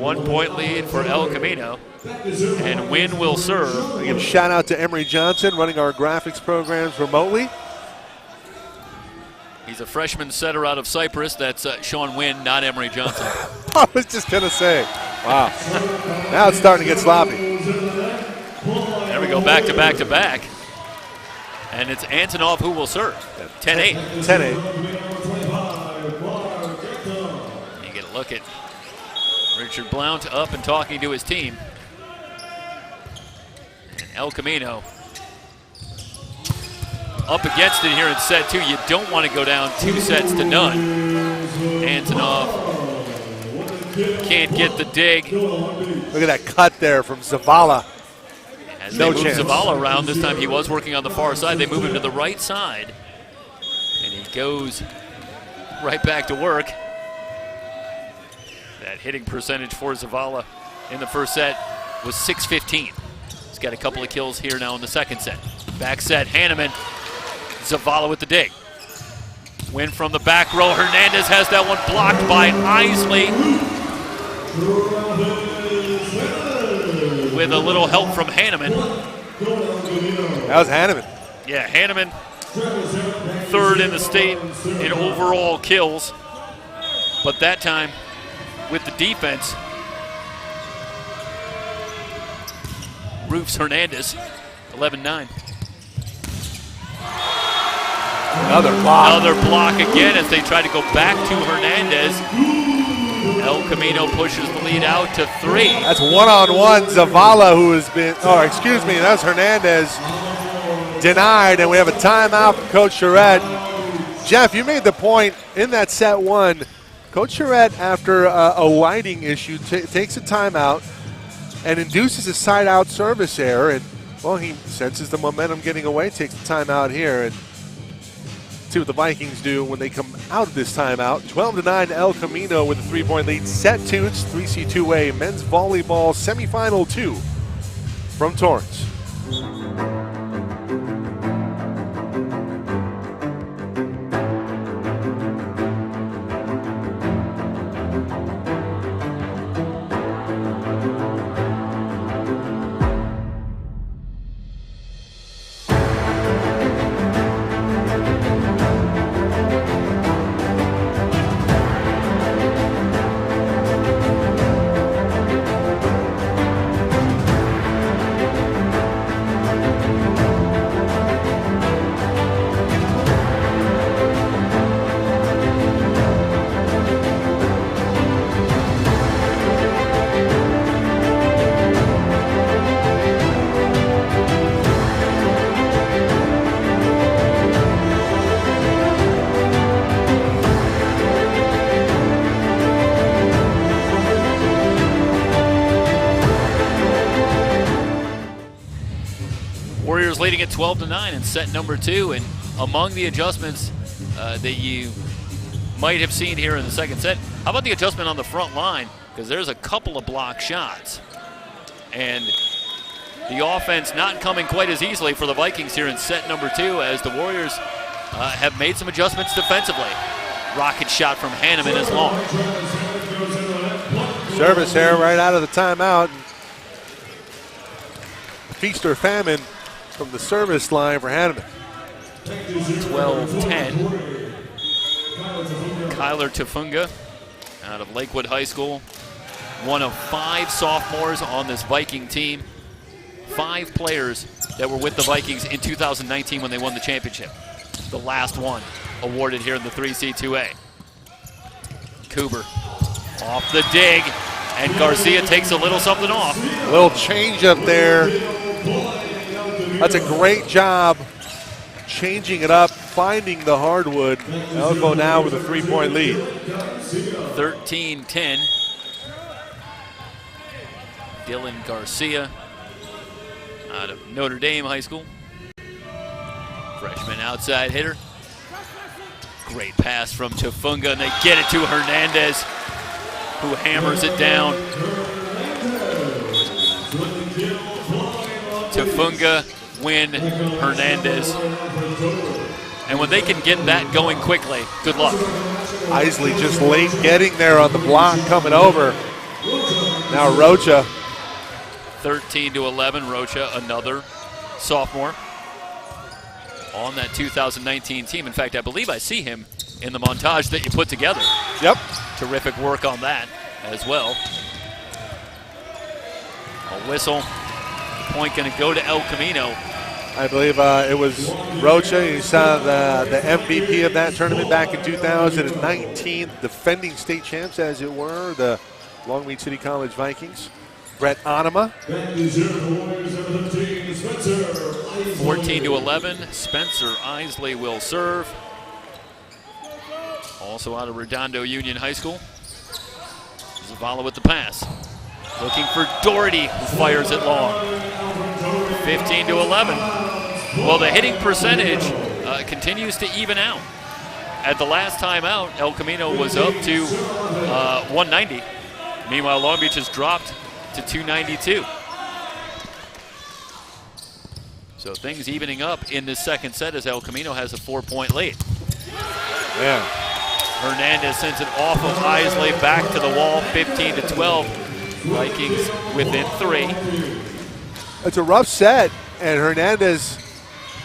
1-point lead for El Camino. And Wynn will serve. I give a shout out to Emery Johnson running our graphics programs remotely. He's a freshman setter out of Cyprus. That's Sean Wynn, not Emery Johnson. I was just going to say. Wow. Now it's starting to get sloppy. There we go, back to back to back. And it's Antonov who will serve. 10-8. 10-8. You get a look at Richard Blount up and talking to his team. And El Camino up against it here in set 2. You don't want to go down 2-0. Antonov can't get the dig. Look at that cut there from Zavala. As they move Zavala around, this time he was working on the far side. They move him to the right side. And he goes right back to work. That hitting percentage for Zavala in the first set was .615. He's got a couple of kills here now in the second set. Back set, Hanneman. Zavala with the dig. Win from the back row. Hernandez has that one blocked by Isley. With a little help from Hanneman. That was Hanneman. Yeah, Hanneman, third in the state in overall kills. But that time, with the defense, Roofs Hernandez, 11-9. Another block. Another block again as they try to go back to Hernandez. El Camino pushes the lead out to 3. That's one-on-one. Zavala, who has been, that's Hernandez, denied, and we have a timeout from Coach Charette. Jeff, you made the point in that set 1. Coach Charette, after a lighting issue, takes a timeout and induces a side-out service error, and, well, he senses the momentum getting away, takes the timeout here, and see what the Vikings do when they come out of this timeout. 12-9 El Camino with a 3-point lead. Set 2, it's 3C2A men's volleyball semifinal 2 from Torrance. Leading at 12-9 in set number 2, and among the adjustments that you might have seen here in the second set, how about the adjustment on the front line? Because there's a couple of block shots, and the offense not coming quite as easily for the Vikings here in set number 2, as the Warriors have made some adjustments defensively. Rocket shot from Hanneman is long. Service error right out of the timeout. Feast or famine from the service line for Hanneman. 12-10. Kyler Tufunga out of Lakewood High School. One of 5 sophomores on this Viking team. 5 players that were with the Vikings in 2019 when they won the championship. The last one awarded here in the 3C2A. Cooper off the dig, and Garcia takes a little something off. A little change up there. That's a great job changing it up, finding the hardwood. Elko now with a 3-point lead. 13-10. Dylan Garcia out of Notre Dame High School. Freshman outside hitter. Great pass from Tufunga, and they get it to Hernandez, who hammers it down. Tufunga, Win, Hernandez. And when they can get that going quickly, good luck. Isley just late getting there on the block, coming over. Now Rocha. 13-11, Rocha, another sophomore on that 2019 team. In fact, I believe I see him in the montage that you put together. Yep. Terrific work on that as well. A whistle. Point going to go to El Camino. I believe it was Rocha. You saw the MVP of that tournament back in 2019, defending state champs, as it were. The Long Beach City College Vikings. Brett Onema. 14-11. Spencer Isley will serve. Also out of Redondo Union High School. Zavala with the pass. Looking for Doherty, who fires it long. 15-11. Well, the hitting percentage continues to even out. At the last time out, El Camino was up to 190. Meanwhile, Long Beach has dropped to 292. So things evening up in this second set as El Camino has a 4-point lead. Yeah. Hernandez sends it off of Isley back to the wall, 15-12. Vikings within 3. It's a rough set, and Hernandez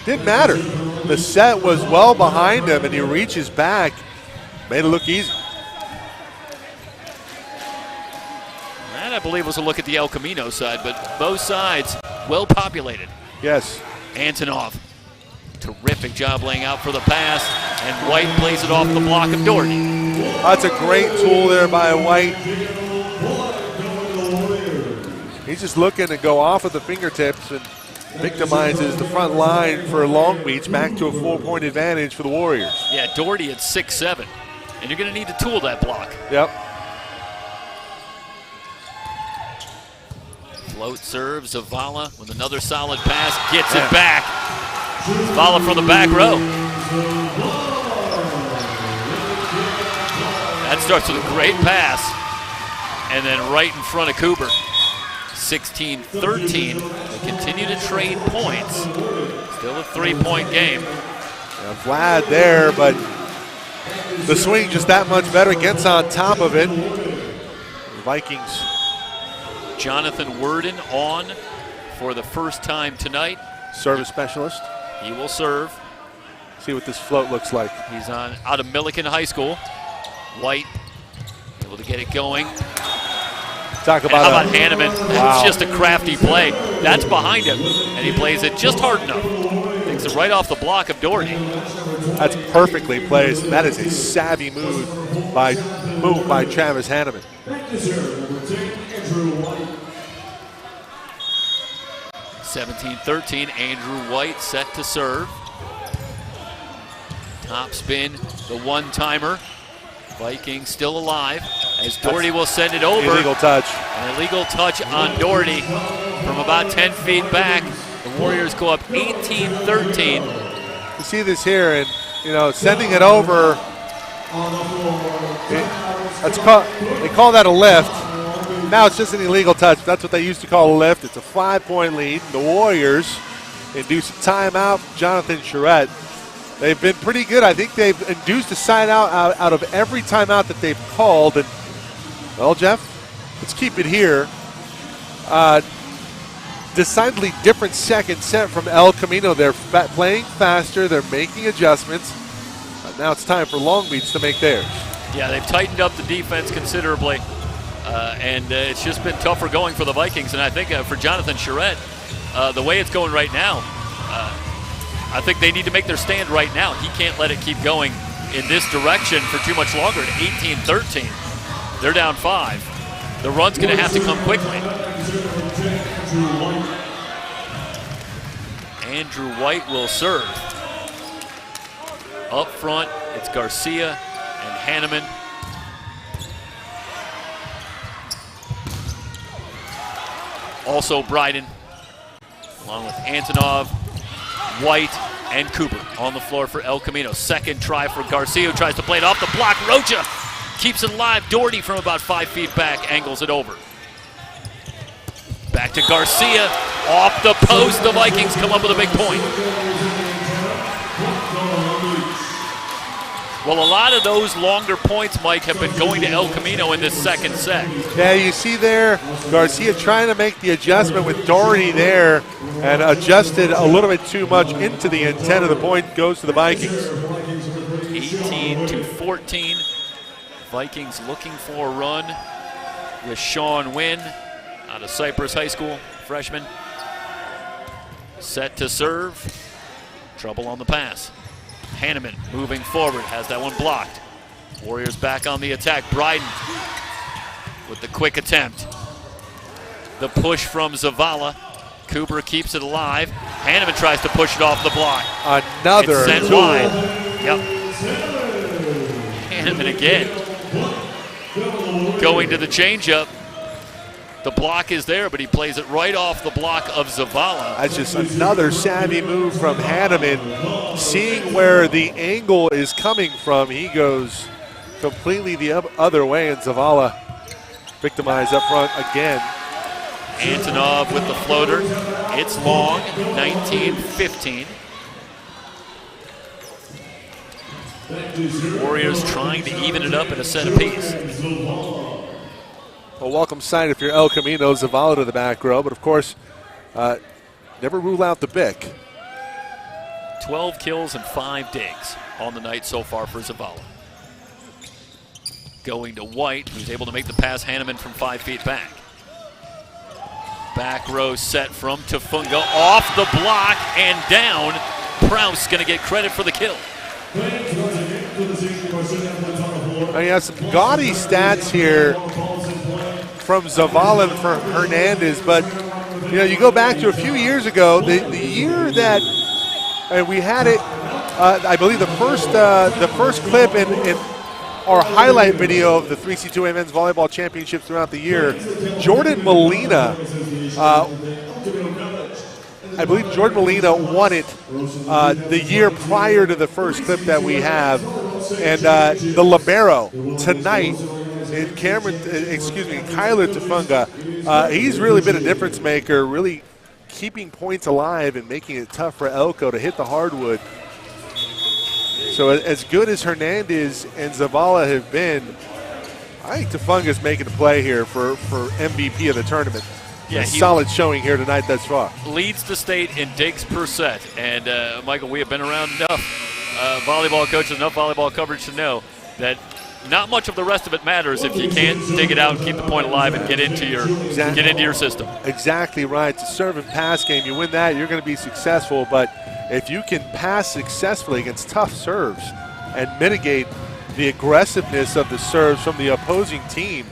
didn't matter. The set was well behind him, and he reaches back, made it look easy. That, I believe, was a look at the El Camino side, but both sides well populated. Yes. Antonov, terrific job laying out for the pass, and White plays it off the block of Doherty. That's a great tool there by White. He's just looking to go off of the fingertips and victimizes the front line for Long Beach, back to a 4-point advantage for the Warriors. Yeah, Doherty at 6'7", and you're going to need to tool that block. Yep. Float serve, Zavala with another solid pass, gets it back. Zavala from the back row. That starts with a great pass, and then right in front of Cooper. 16-13. They continue to trade points. Still a 3-point game. Yeah, Vlad there, but the swing just that much better. Gets on top of it. The Vikings. Jonathan Worden on for the first time tonight. Service specialist. He will serve. See what this float looks like. He's on out of Milliken High School. White able to get it going. Talk about how about Hanneman? Wow. It's just a crafty play. That's behind him, and he plays it just hard enough. Takes it right off the block of Doherty. That's perfectly placed. That is a savvy move by Travis Hanneman. 17-13, Andrew White set to serve. Top spin, the one-timer. Vikings still alive as Doherty will send it over. Illegal touch. An illegal touch on Doherty from about 10 feet back. The Warriors go up 18-13. You see this here, and sending it over. They call that a lift. Now it's just an illegal touch. That's what they used to call a lift. It's a 5-point lead. The Warriors induce a timeout. Jonathan Charette. They've been pretty good. I think they've induced a side out of every timeout that they've called. And, well, Jeff, let's keep it here. Decidedly different second set from El Camino. They're playing faster. They're making adjustments. But now it's time for Long Beach to make theirs. Yeah, they've tightened up the defense considerably. And it's just been tougher going for the Vikings. And I think for Jonathan Charette, the way it's going right now, I think they need to make their stand right now. He can't let it keep going in this direction for too much longer at 18-13. They're down 5. The run's going to have to come quickly. Andrew White will serve. Up front, it's Garcia and Hanneman. Also Bryden, along with Antonov, White, and Cooper on the floor for El Camino. Second try for Garcia, who tries to play it off the block. Rocha keeps it alive. Doherty from about 5 feet back angles it over. Back to Garcia, off the post. The Vikings come up with a big point. Well, a lot of those longer points, Mike, have been going to El Camino in this second set. Yeah, you see there, Garcia trying to make the adjustment with Doherty there and adjusted a little bit too much into the intent of the point. Goes to the Vikings. 18-14. Vikings looking for a run with Sean Wynn out of Cypress High School, freshman. Set to serve. Trouble on the pass. Hanneman moving forward, has that one blocked. Warriors back on the attack. Bryden with the quick attempt. The push from Zavala. Cooper keeps it alive. Hanneman tries to push it off the block. Another it's sent tool. wide. Yep. Hanneman again. Going to the changeup. The block is there, but he plays it right off the block of Zavala. That's just another savvy move from Hanneman. Seeing where the angle is coming from, he goes completely the other way, and Zavala victimized up front again. Antonov with the floater. It's long, 19-15. Warriors trying to even it up in a set apiece. A welcome sight if you're El Camino, Zavala to the back row, but of course, never rule out the Bic. 12 kills and 5 digs on the night so far for Zavala. Going to White, who's able to make the pass. Hanneman from 5 feet back. Back row set from Tufunga, off the block and down. Prouse going to get credit for the kill. He has some gaudy stats here from Zavala and from Hernandez, but you go back to a few years ago, the year that we had it. I believe the first clip in our highlight video of the 3C2A Men's Volleyball Championships throughout the year, Jordan Molina. I believe Jordan Molina won it the year prior to the first clip that we have. And the libero tonight, Kyler Tufunga, he's really been a difference maker, really keeping points alive and making it tough for Elko to hit the hardwood. So as good as Hernandez and Zavala have been, I think Tufunga's making a play here for MVP of the tournament. Yeah, a solid showing here tonight thus far. Leads the state in digs per set. And, Michael, we have been around enough volleyball coaches, enough volleyball coverage to know that not much of the rest of it matters if you can't dig it out, keep the point alive, and get into your system. Exactly right. It's a serve and pass game. You win that, you're going to be successful. But if you can pass successfully against tough serves and mitigate the aggressiveness of the serves from the opposing team,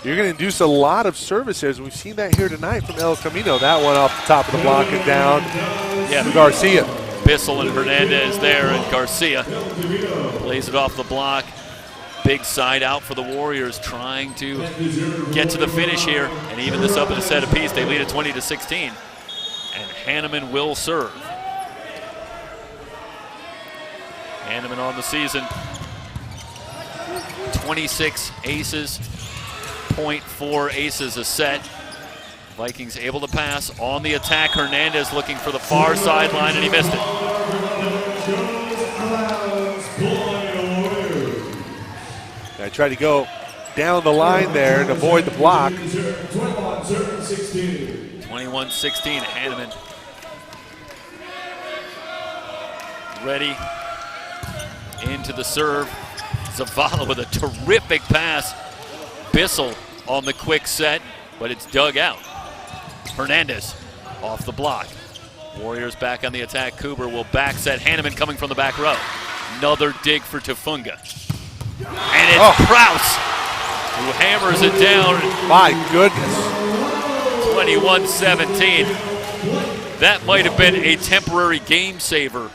you're going to induce a lot of service errors. We've seen that here tonight from El Camino. That one off the top of the block and down to Garcia. Bissell and Hernandez there, and Garcia plays it off the block. Big side out for the Warriors, trying to get to the finish here and even this up in a set apiece. They lead at 20-16, and Hanneman will serve. Hanneman on the season, 26 aces, 0.4 aces a set. Vikings able to pass on the attack. Hernandez looking for the far sideline, and he missed it. I tried to go down the line there and avoid the block. 21-16, Hanneman. Ready into the serve. Zavala with a terrific pass. Bissell on the quick set, but it's dug out. Hernandez off the block. Warriors back on the attack. Cooper will back set. Hanneman coming from the back row. Another dig for Tufunga. And it's Prouse who hammers it down. My goodness. 21-17. That might have been a temporary game saver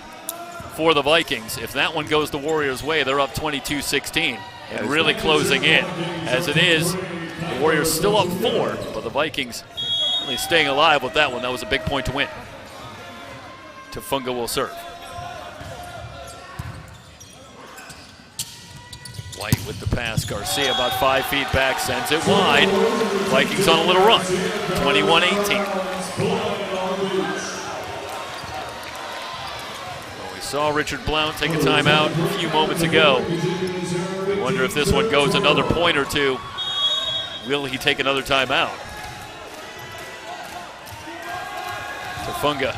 for the Vikings. If that one goes the Warriors' way, they're up 22-16 and really closing in. As it is, the Warriors still up 4, but the Vikings really staying alive with that one. That was a big point to win. Tufunga will serve. White with the pass. Garcia about 5 feet back, sends it wide. Vikings on a little run. 21-18. Well, we saw Richard Blount take a timeout a few moments ago. Wonder if this one goes another point or two. Will he take another timeout? Tufunga.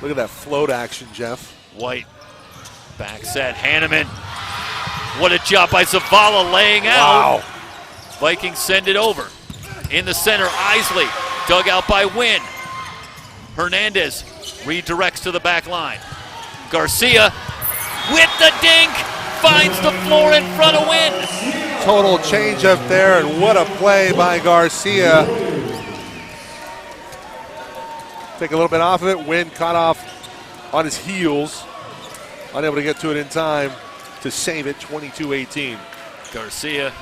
Look at that float action, Jeff. White. Back set. Hanneman. What a job by Zavala laying out. Wow. Vikings send it over. In the center, Isley. Dug out by Wynn. Hernandez redirects to the back line. Garcia with the dink. Finds the floor in front of Wynn. total changeup there, and what a play by Garcia. Take a little bit off of it. Wynn caught off on his heels. Unable to get to it in time to save it, 22-18. Garcia,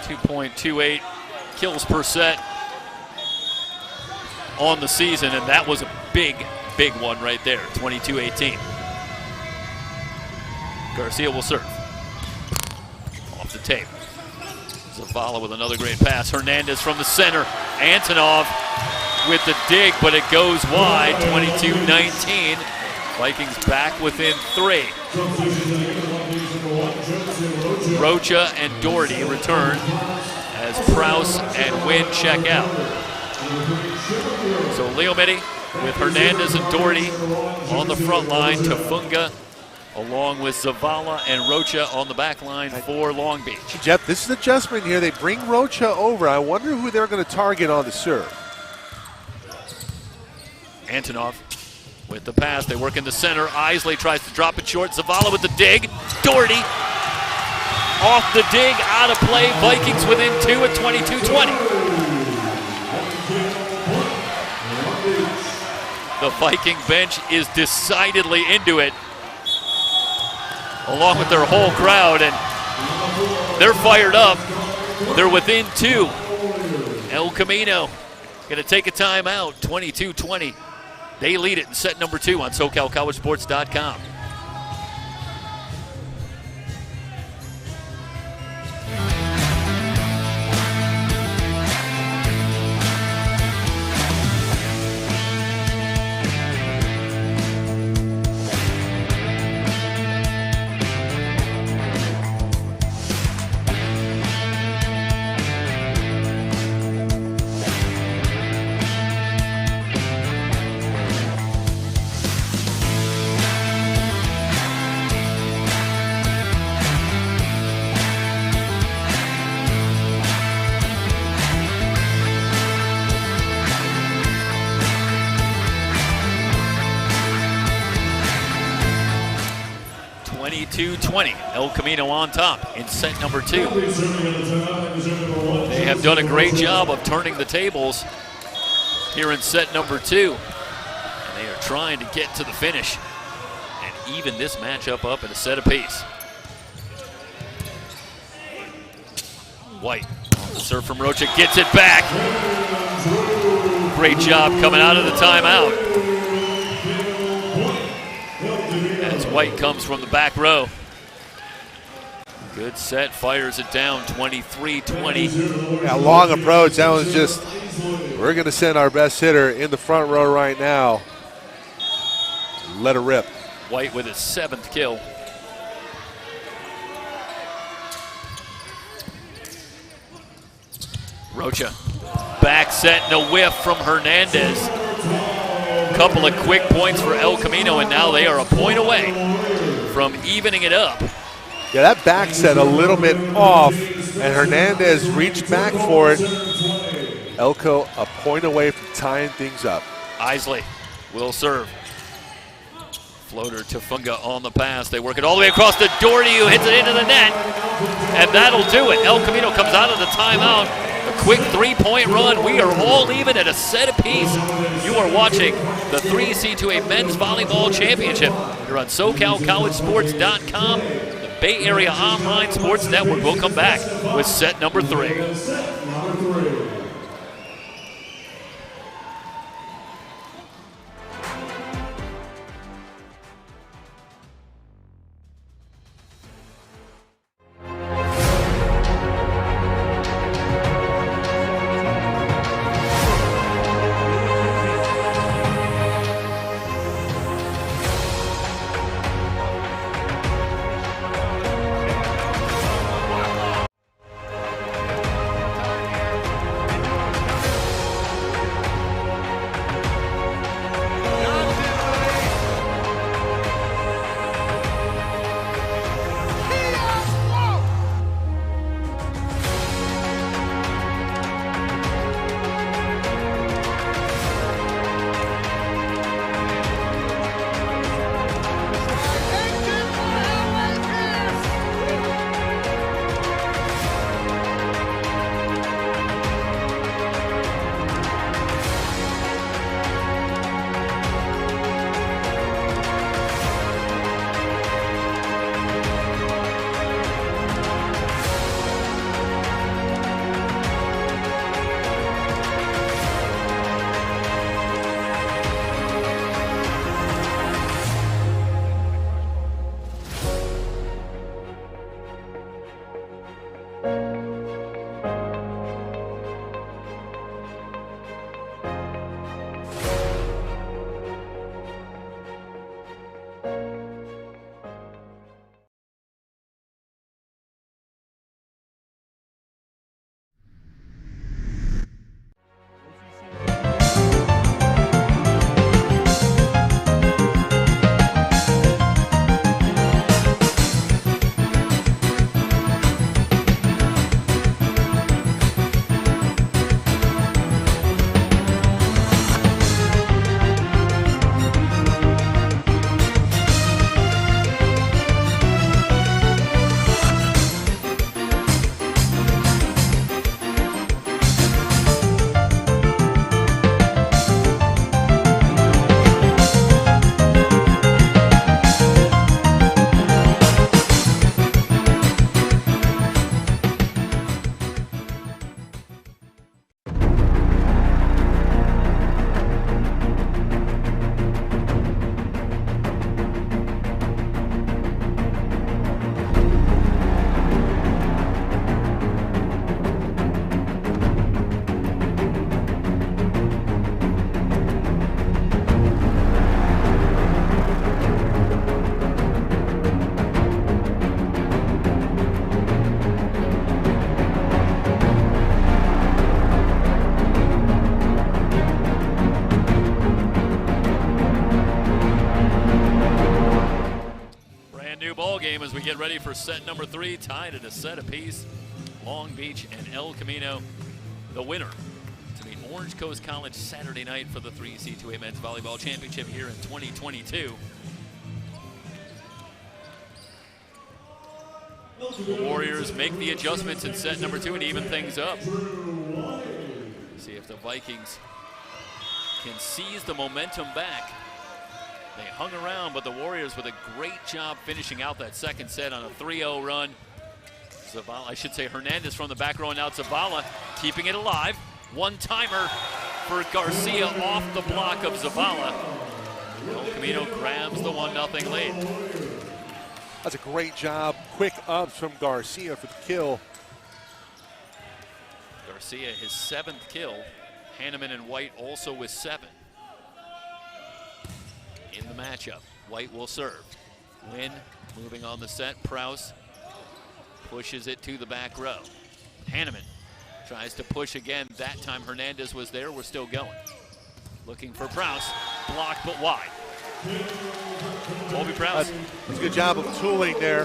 2.28 kills per set on the season, and that was a big one right there, 22-18. Garcia will serve. Off the tape. Zavala with another great pass. Hernandez from the center. Antonov with the dig, but it goes wide, 22-19. Vikings back within 3. Rocha and Doherty return as Prouse and Wynn check out. So Leomiti with Hernandez and Doherty on the front line. Tafunga along with Zavala and Rocha on the back line for Long Beach. Jeff, this is an adjustment here. They bring Rocha over. I wonder who they're going to target on the serve. Antonov with the pass. They work in the center. Isley tries to drop it short. Zavala with the dig. Doherty off the dig, out of play. Vikings within 2 at 22-20. The Viking bench is decidedly into it, along with their whole crowd, and they're fired up. They're within 2. El Camino going to take a timeout, 22-20. They lead it in set number 2 on SoCalCollegeSports.com. El Camino on top in set number 2. They have done a great job of turning the tables here in set number 2. And they are trying to get to the finish and even this matchup up in a set apiece. White on the serve from Rocha, gets it back. Great job coming out of the timeout. As White comes from the back row. Good set, fires it down, 23-20. Yeah, long approach. That was just, we're going to send our best hitter in the front row right now. Let her rip. White with his 7th kill. Rocha, back set and a whiff from Hernandez. Couple of quick points for El Camino, and now they are a point away from evening it up. Yeah, that back set a little bit off, and Hernandez reached back for it. Elko a point away from tying things up. Isley will serve. Floater to Funga on the pass. They work it all the way across to Doherty, who hits it into the net, and that'll do it. El Camino comes out of the timeout. A quick 3-point run. We are all even at a set apiece. You are watching the 3C2A Men's Volleyball Championship. You're on SoCalCollegeSports.com. The Bay Area Online Sports Network. We'll come back with set number 3. 3-2 ball game as we get ready for set number 3, tied at a set apiece. Long Beach and El Camino, the winner, to meet Orange Coast College Saturday night for the 3CCAA Men's Volleyball Championship here in 2022. The Warriors make the adjustments in set number 2 and even things up. See if the Vikings can seize the momentum back. They hung around, but the Warriors with a great job finishing out that second set on a 3-0 run. Zavala, I should say Hernandez from the back row, and now Zavala keeping it alive. One-timer for Garcia off the block of Zavala. El Camino grabs the 1-0 lead. That's a great job. Quick ups from Garcia for the kill. Garcia, his 7th kill. Hanneman and White also with 7. In the matchup, White will serve. Wynn moving on the set. Prowse pushes it to the back row. Hanneman tries to push again. That time Hernandez was there. We're still going. Looking for Prowse. Blocked but wide. Colby Prowse. That's a good job of tooling there.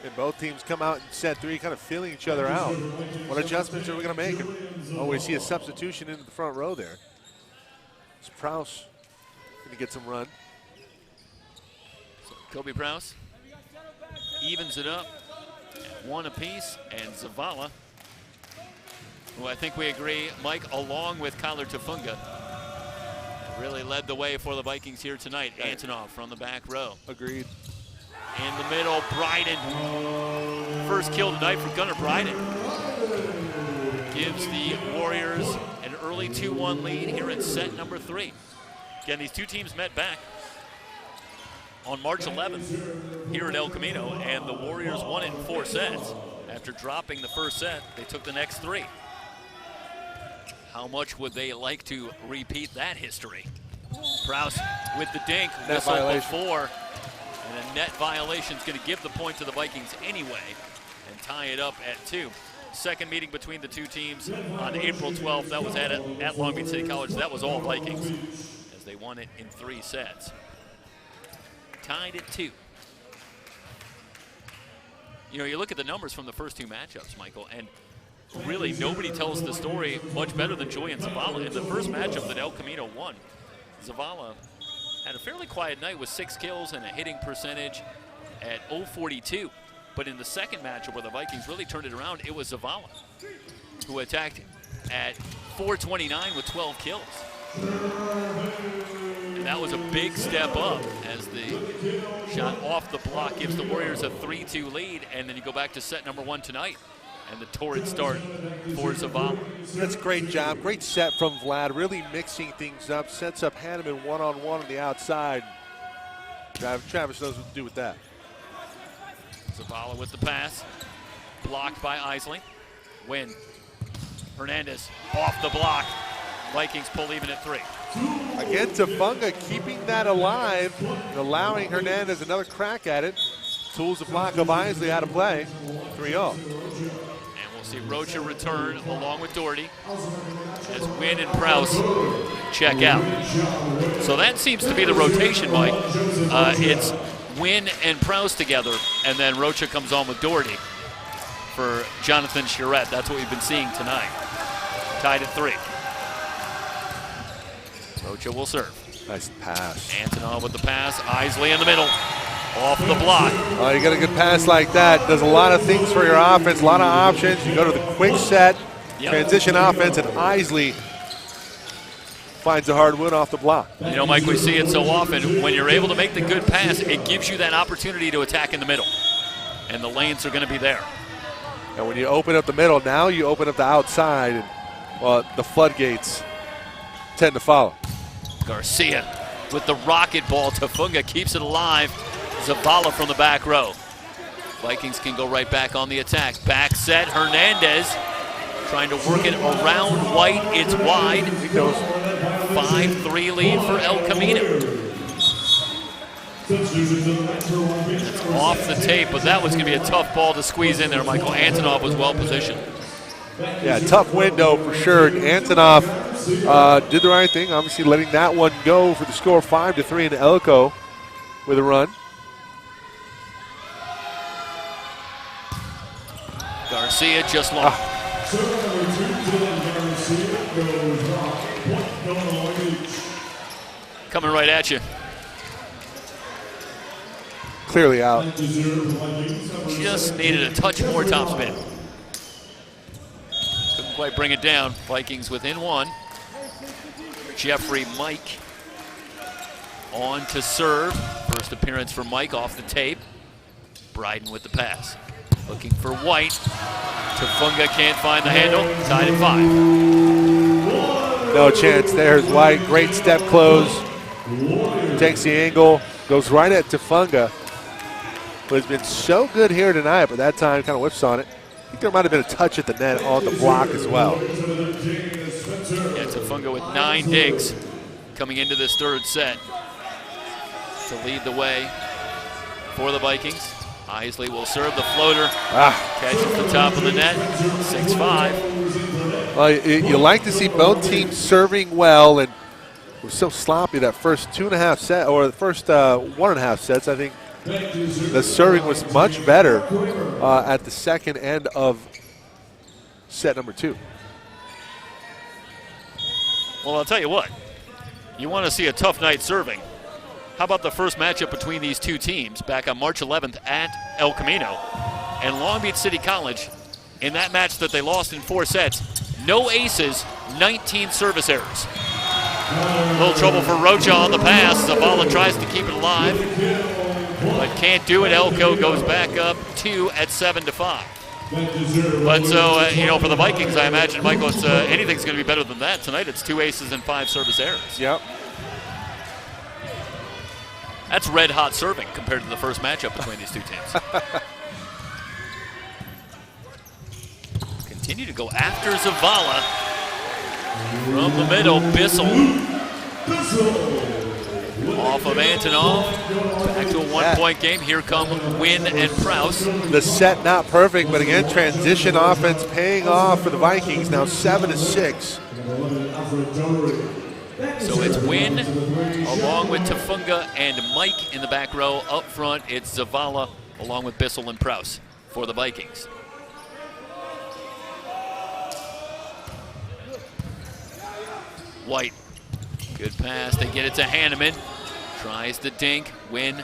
And both teams come out in set 3 kind of feeling each other out. What adjustments are we going to make? Oh, we see a substitution into the front row there. It's Prowse going to get some run. So Kobe Prowse evens it up at 1 apiece, and Zavala, who I think we agree, Mike, along with Kyler Tafunga, really led the way for the Vikings here tonight. Antonov from the back row. Agreed. In the middle, Bryden. First kill tonight for Gunnar Bryden. Gives the Warriors an early 2-1 lead here in set number 3. Again, these two teams met back on March 11th here at El Camino, and the Warriors won it in 4 sets. After dropping the first set, they took the next 3. How much would they like to repeat that history? Prowse with the dink, whistle before, and a net violation is going to give the point to the Vikings anyway and tie it up at 2. Second meeting between the two teams on April 12th. That was at Long Beach City College. That was all Vikings as they won it in 3 sets. Tied at 2. You know, you look at the numbers from the first 2 matchups, Michael, and really nobody tells the story much better than Julian Zavala. In the first matchup that El Camino won, Zavala had a fairly quiet night with 6 kills and a hitting percentage at .042. But in the second matchup where the Vikings really turned it around, it was Zavala who attacked at .429 with 12 kills. And that was a big step up as the shot off the block gives the Warriors a 3-2 lead. And then you go back to set number 1 tonight and the torrid start for Zavala. That's a great job. Great set from Vlad, really mixing things up. Sets up Hanneman one-on-one on the outside. Travis knows what to do with that. Zavala with the pass, blocked by Isley. Wynn, Hernandez off the block. Vikings pull even at 3. Again, Tafunga keeping that alive and allowing Hernandez another crack at it. Tools the block of Isley out of play. 3-0. And we'll see Rocha return along with Doherty as Wynn and Prowse check out. So that seems to be the rotation, Mike. It's Wynn and Prowse together, and then Rocha comes on with Doherty for Jonathan Charette. That's what we've been seeing tonight. Tied at 3. Rocha will serve. Nice pass. Antonov with the pass. Isley in the middle. Off the block. Oh, you got a good pass like that. Does a lot of things for your offense, a lot of options. You go to the quick set, transition offense, and Isley finds a hard win off the block. You know, Mike, we see it so often. When you're able to make the good pass, it gives you that opportunity to attack in the middle. And the lanes are going to be there. And when you open up the middle, now you open up the outside, and, well, the floodgates tend to follow. Garcia with the rocket ball. Tafunga keeps it alive. Zavala from the back row. Vikings can go right back on the attack. Back set, Hernandez trying to work it around White. It's wide. 5-3 lead for El Camino. It's off the tape, but that was going to be a tough ball to squeeze in there, Michael. Antonov was well positioned. Yeah, tough window for sure. Antonov did the right thing, obviously letting that one go for the score 5-3 in Elko. with a run. Garcia just long. Coming right at you. Clearly out. Just needed a touch more topspin. Couldn't quite bring it down. Vikings within one. Jeffrey Mike on to serve. First appearance for Mike off the tape. Bryden with the pass. Looking for White. Tafunga can't find the handle. Tied at 5. No chance. There's White. Great step close. Takes the angle. Goes right at Tafunga. Who has been so good here tonight, but that time kind of whiffs on it. I think there might have been a touch at the net on the block as well. Yeah, Tafunga with 9 digs coming into this third set to lead the way for the Vikings. Isley will serve the floater. Catches the top of the net. 6-5. Well, you like to see both teams serving well, and we're so sloppy that first 2.5 set, or the first 1.5 sets. I think the serving was much better at the second end of set number 2. Well, I'll tell you what. You want to see a tough night serving. How about the first matchup between these two teams back on March 11th at El Camino? And Long Beach City College, in that match that they lost in 4 sets, no aces, 19 service errors. A little trouble for Rocha on the pass. Zavala tries to keep it alive, but can't do it. Elko goes back up 2 at 7-5. But so, for the Vikings, I imagine, Michael, it's, anything's going to be better than that. Tonight it's 2 aces and 5 service errors. Yep. That's red hot serving compared to the first matchup between these two teams. Continue to go after Zavala. From the middle, Bissell. Off of Antonov. Back to a 1-point game. Here come Wynn and Prouse. The set not perfect, but again, transition offense paying off for the Vikings. Now 7-6. So it's Wynn along with Tafunga and Mike in the back row. Up front, it's Zavala along with Bissell and Prouse for the Vikings. White, good pass. They get it to Hanneman. Tries to dink. Wynn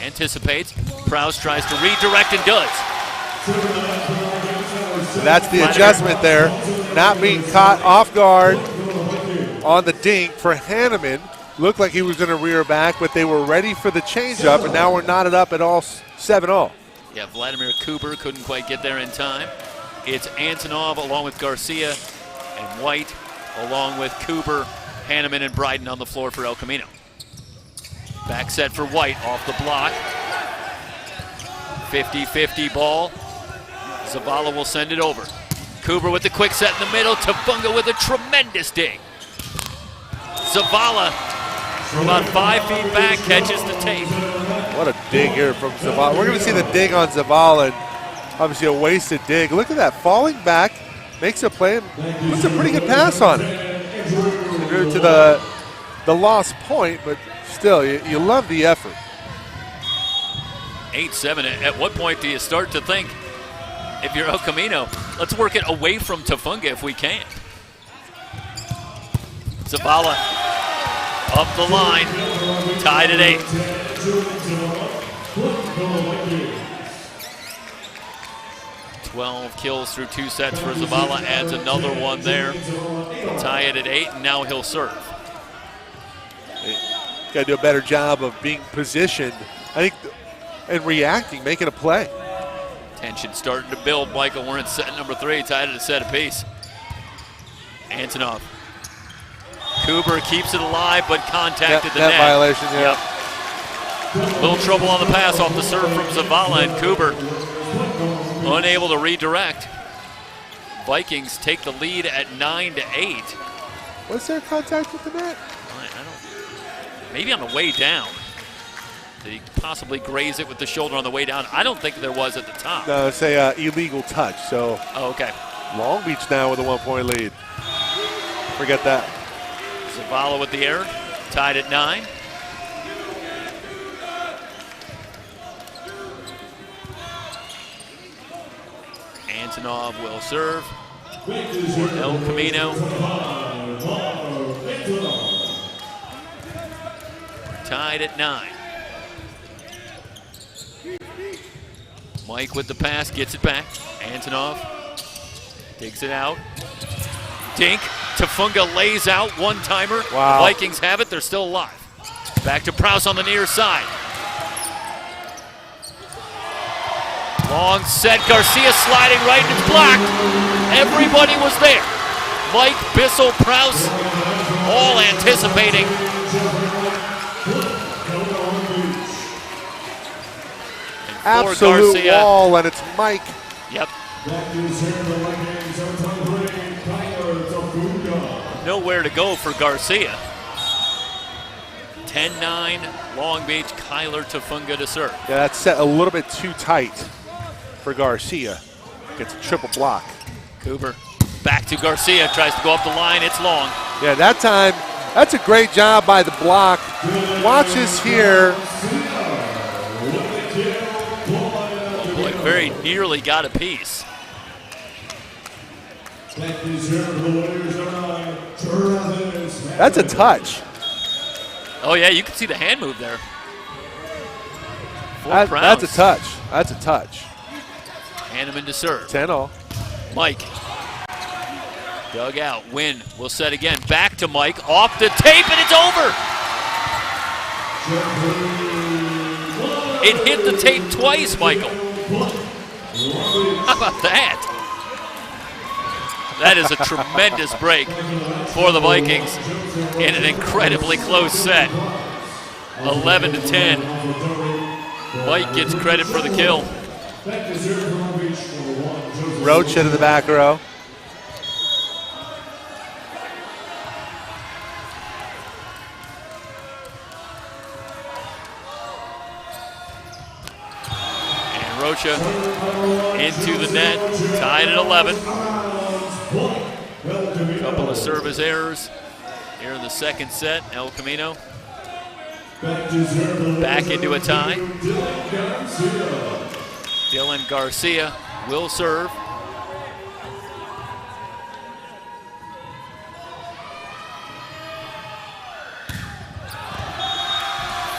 anticipates. Prouse tries to redirect and does. So that's the adjustment there. Not being caught off guard on the dink for Hanneman. Looked like he was going to rear back, but they were ready for the changeup, and now we're knotted up at all 7-all. Yeah, Vladimir Cooper couldn't quite get there in time. It's Antonov along with Garcia and White along with Cooper, Hanneman, and Bryden on the floor for El Camino. Back set for White off the block. 50-50 ball. Zavala will send it over. Cooper with the quick set in the middle. Tafunga with a tremendous dig. Zavala from about 5 feet back catches the tape. What a dig here from Zavala. We're going to see the dig on Zavala, and obviously a wasted dig. Look at that, falling back, makes a play, and puts a pretty good pass on it. To the lost point, but still, you love the effort. 8-7. At what point do you start to think, if you're El Camino, let's work it away from Tafunga if we can? Zavala up the line, tied at 8. Twelve kills through 2 sets for Zavala, adds another one there. Tie it at 8, and now he'll serve. Got to do a better job of being positioned, I think, and reacting, making a play. Tension starting to build, Michael. We're in set number 3, tied at a set apiece. Antonov. Cooper keeps it alive, but contacted the net. Net violation, yeah. Yep. Little trouble on the pass off the serve from Zavala, and Cooper unable to redirect. Vikings take the lead at 9-8. Was there contact with the net? I don't. Maybe on the way down. Did he possibly graze it with the shoulder on the way down? I don't think there was at the top. No, it's a illegal touch. So. Oh, okay. Long Beach now with a 1-point lead. Forget that. Zavala with the error, tied at 9. Antonov will serve for El Camino. Tied at 9. Mike with the pass, gets it back. Antonov digs it out. Dink. Tafunga lays out one-timer. Wow. The Vikings have it. They're still alive. Back to Prowse on the near side. Long set. Garcia sliding right, and it's blocked. Everybody was there. Mike, Bissell, Prowse, all anticipating. Absolute Garcia. wall, and it's Mike. Yep. Nowhere to go for Garcia. 10-9, Long Beach, Kyler Tafunga to serve. Yeah, that's set a little bit too tight for Garcia. Gets a triple block. Cooper back to Garcia, tries to go up the line, it's long. Yeah, that time, that's a great job by the block. Watches here. Boy, very nearly got a piece. That's a touch. Oh yeah, you can see the hand move there. That's a touch. That's a touch. Hanneman to serve. 10-0. Mike. Dug out. Wynn will set again. Back to Mike. Off the tape, and it's over. It hit the tape twice, Michael. How about that? That is a tremendous break for the Vikings in an incredibly close set. 11-10. Mike gets credit for the kill. Roach into the back row. And Rocha into the net, tied at 11. Couple of service errors here in the second set. El Camino back into a tie. Dylan Garcia will serve.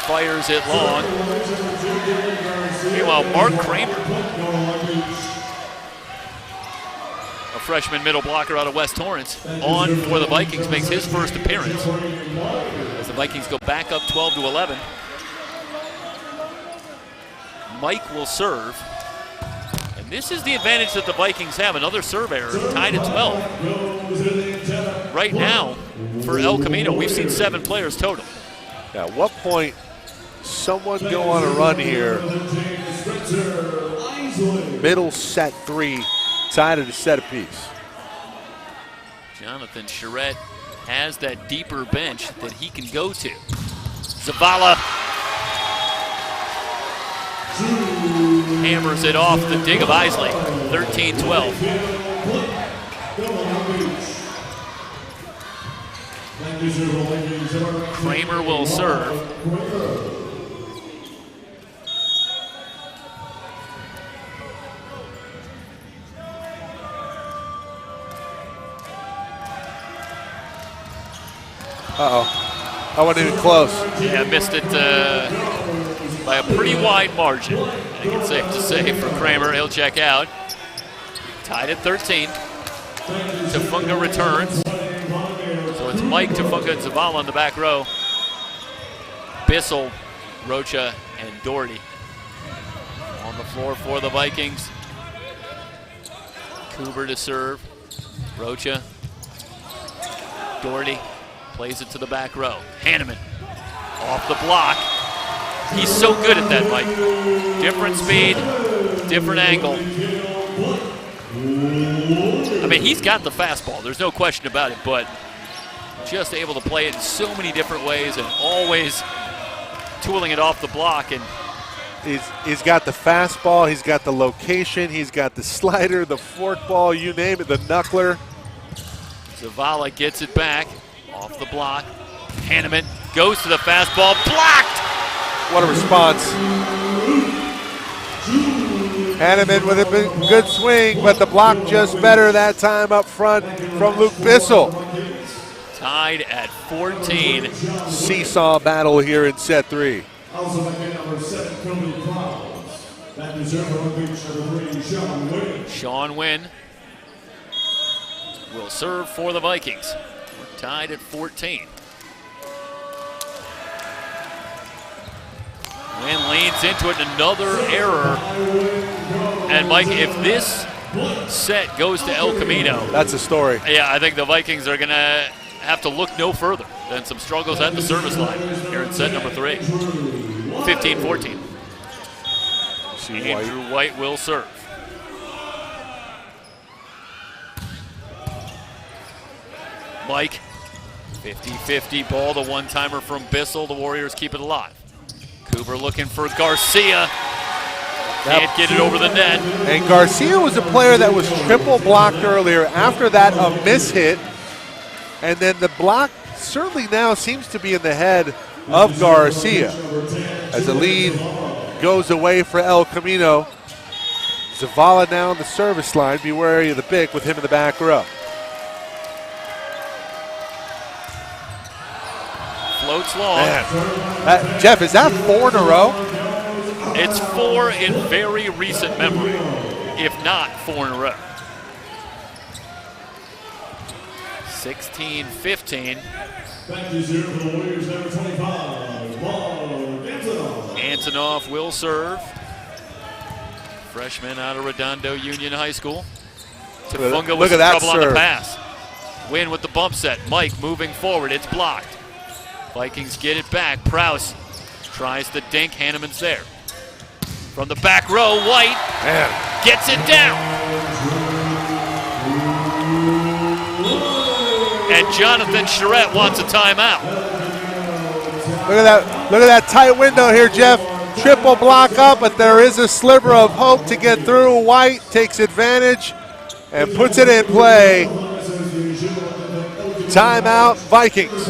Fires it long. Meanwhile, Mark Kramer, a freshman middle blocker out of West Torrance, on for the Vikings, makes his first appearance as the Vikings go back up 12-11. Mike will serve. And this is the advantage that the Vikings have. Another serve error, tied at 12. Right now, for El Camino, we've seen 7 players total. At what point someone go on a run here? Middle set 3, tied at a set apiece. Jonathan Charette has that deeper bench that he can go to. Zavala hammers it off the dig of Isley. 13-12. Kramer will serve. Uh-oh. I wasn't even close. Yeah, missed it by a pretty wide margin. I think it's safe to say for Kramer, he'll check out. Tied at 13. Tafunga returns. So it's Mike, Tafunga, and Zavala in the back row. Bissell, Rocha, and Doherty on the floor for the Vikings. Cooper to serve. Rocha. Doherty plays it to the back row. Hanneman off the block. He's so good at that, Mike. Different speed, different angle. I mean, he's got the fastball. There's no question about it, but just able to play it in so many different ways and always tooling it off the block. And he's got the fastball, he's got the location, he's got the slider, the forkball, you name it, the knuckler. Zavala gets it back off the block. Hanneman goes to the fastball, blocked. What a response. Hanneman with a good swing, but the block just better that time up front from Luke Bissell. Tied at 14. Seesaw battle here in set 3. Sean Wynn will serve for the Vikings. We're tied at 14. Wynn leans into it, another error. And Mike, if this set goes to El Camino, that's a story. Yeah, I think the Vikings are going to have to look no further than some struggles at the service line here in set number 3. 15-14. Andrew White will serve. Mike, 50-50 ball, the one-timer from Bissell. The Warriors keep it alive. Cooper looking for Garcia. Can't get it over the net. And Garcia was a player that was triple blocked earlier. After that, a miss hit. And then the block certainly now seems to be in the head of Garcia. As the lead goes away for El Camino. Zavala now on the service line. Be wary of the pick with him in the back row. Floats long. Man. Jeff, is that 4 in a row? It's 4 in very recent memory, if not 4 in a row. 16-15. Antonov will serve. Freshman out of Redondo Union High School. Tafunga with some trouble on the pass. Win with the bump set. Mike moving forward. It's blocked. Vikings get it back. Prowse tries to dink. Hanneman's there. From the back row, White gets it down. And Jonathan Charette wants a timeout. Look at that tight window here, Jeff. Triple block up, but there is a sliver of hope to get through. White takes advantage and puts it in play. Timeout, Vikings.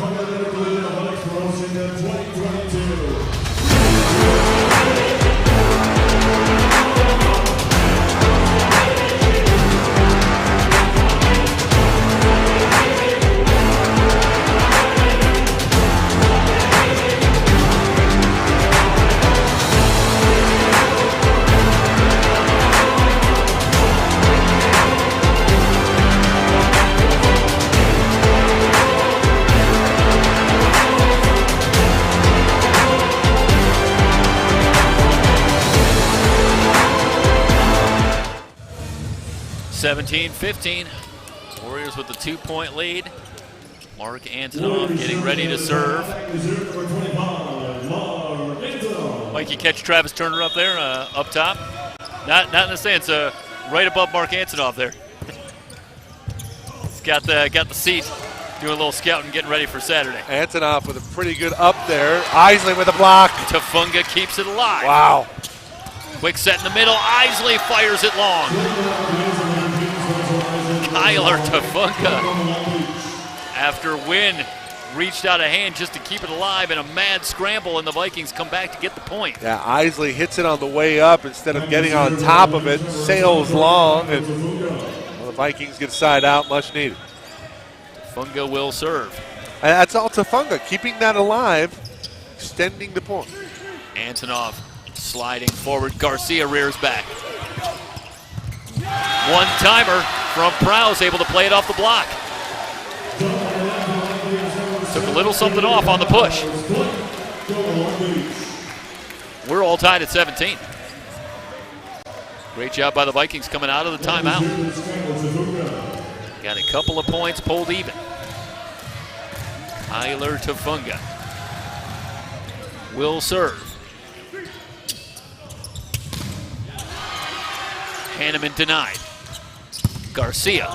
(17-15). Warriors with the 2-point lead. Mark Antonov getting ready to serve. Mike, you catch Travis Turner up there, up top? Not in the stands, right above Mark Antonov there. He's got the seat, doing a little scouting, getting ready for Saturday. Antonov with a pretty good up there. Isley with a block. Tafunga keeps it alive. Wow. Quick set in the middle. Isley fires it long. Kyler Tafunga, after Wynn reached out a hand just to keep it alive in a mad scramble, and the Vikings come back to get the point. Yeah, Isley hits it on the way up instead of getting on top of it, sails long, and the Vikings get a side out, much needed. Tafunga will serve. And that's all Tafunga, keeping that alive, extending the point. Antonov sliding forward. Garcia rears back. One-timer from Prowse, able to play it off the block. Took a little something off on the push. We're all tied at 17. Great job by the Vikings coming out of the timeout. Got a couple of points pulled even. Tyler Tafunga will serve. Hanneman denied. Garcia.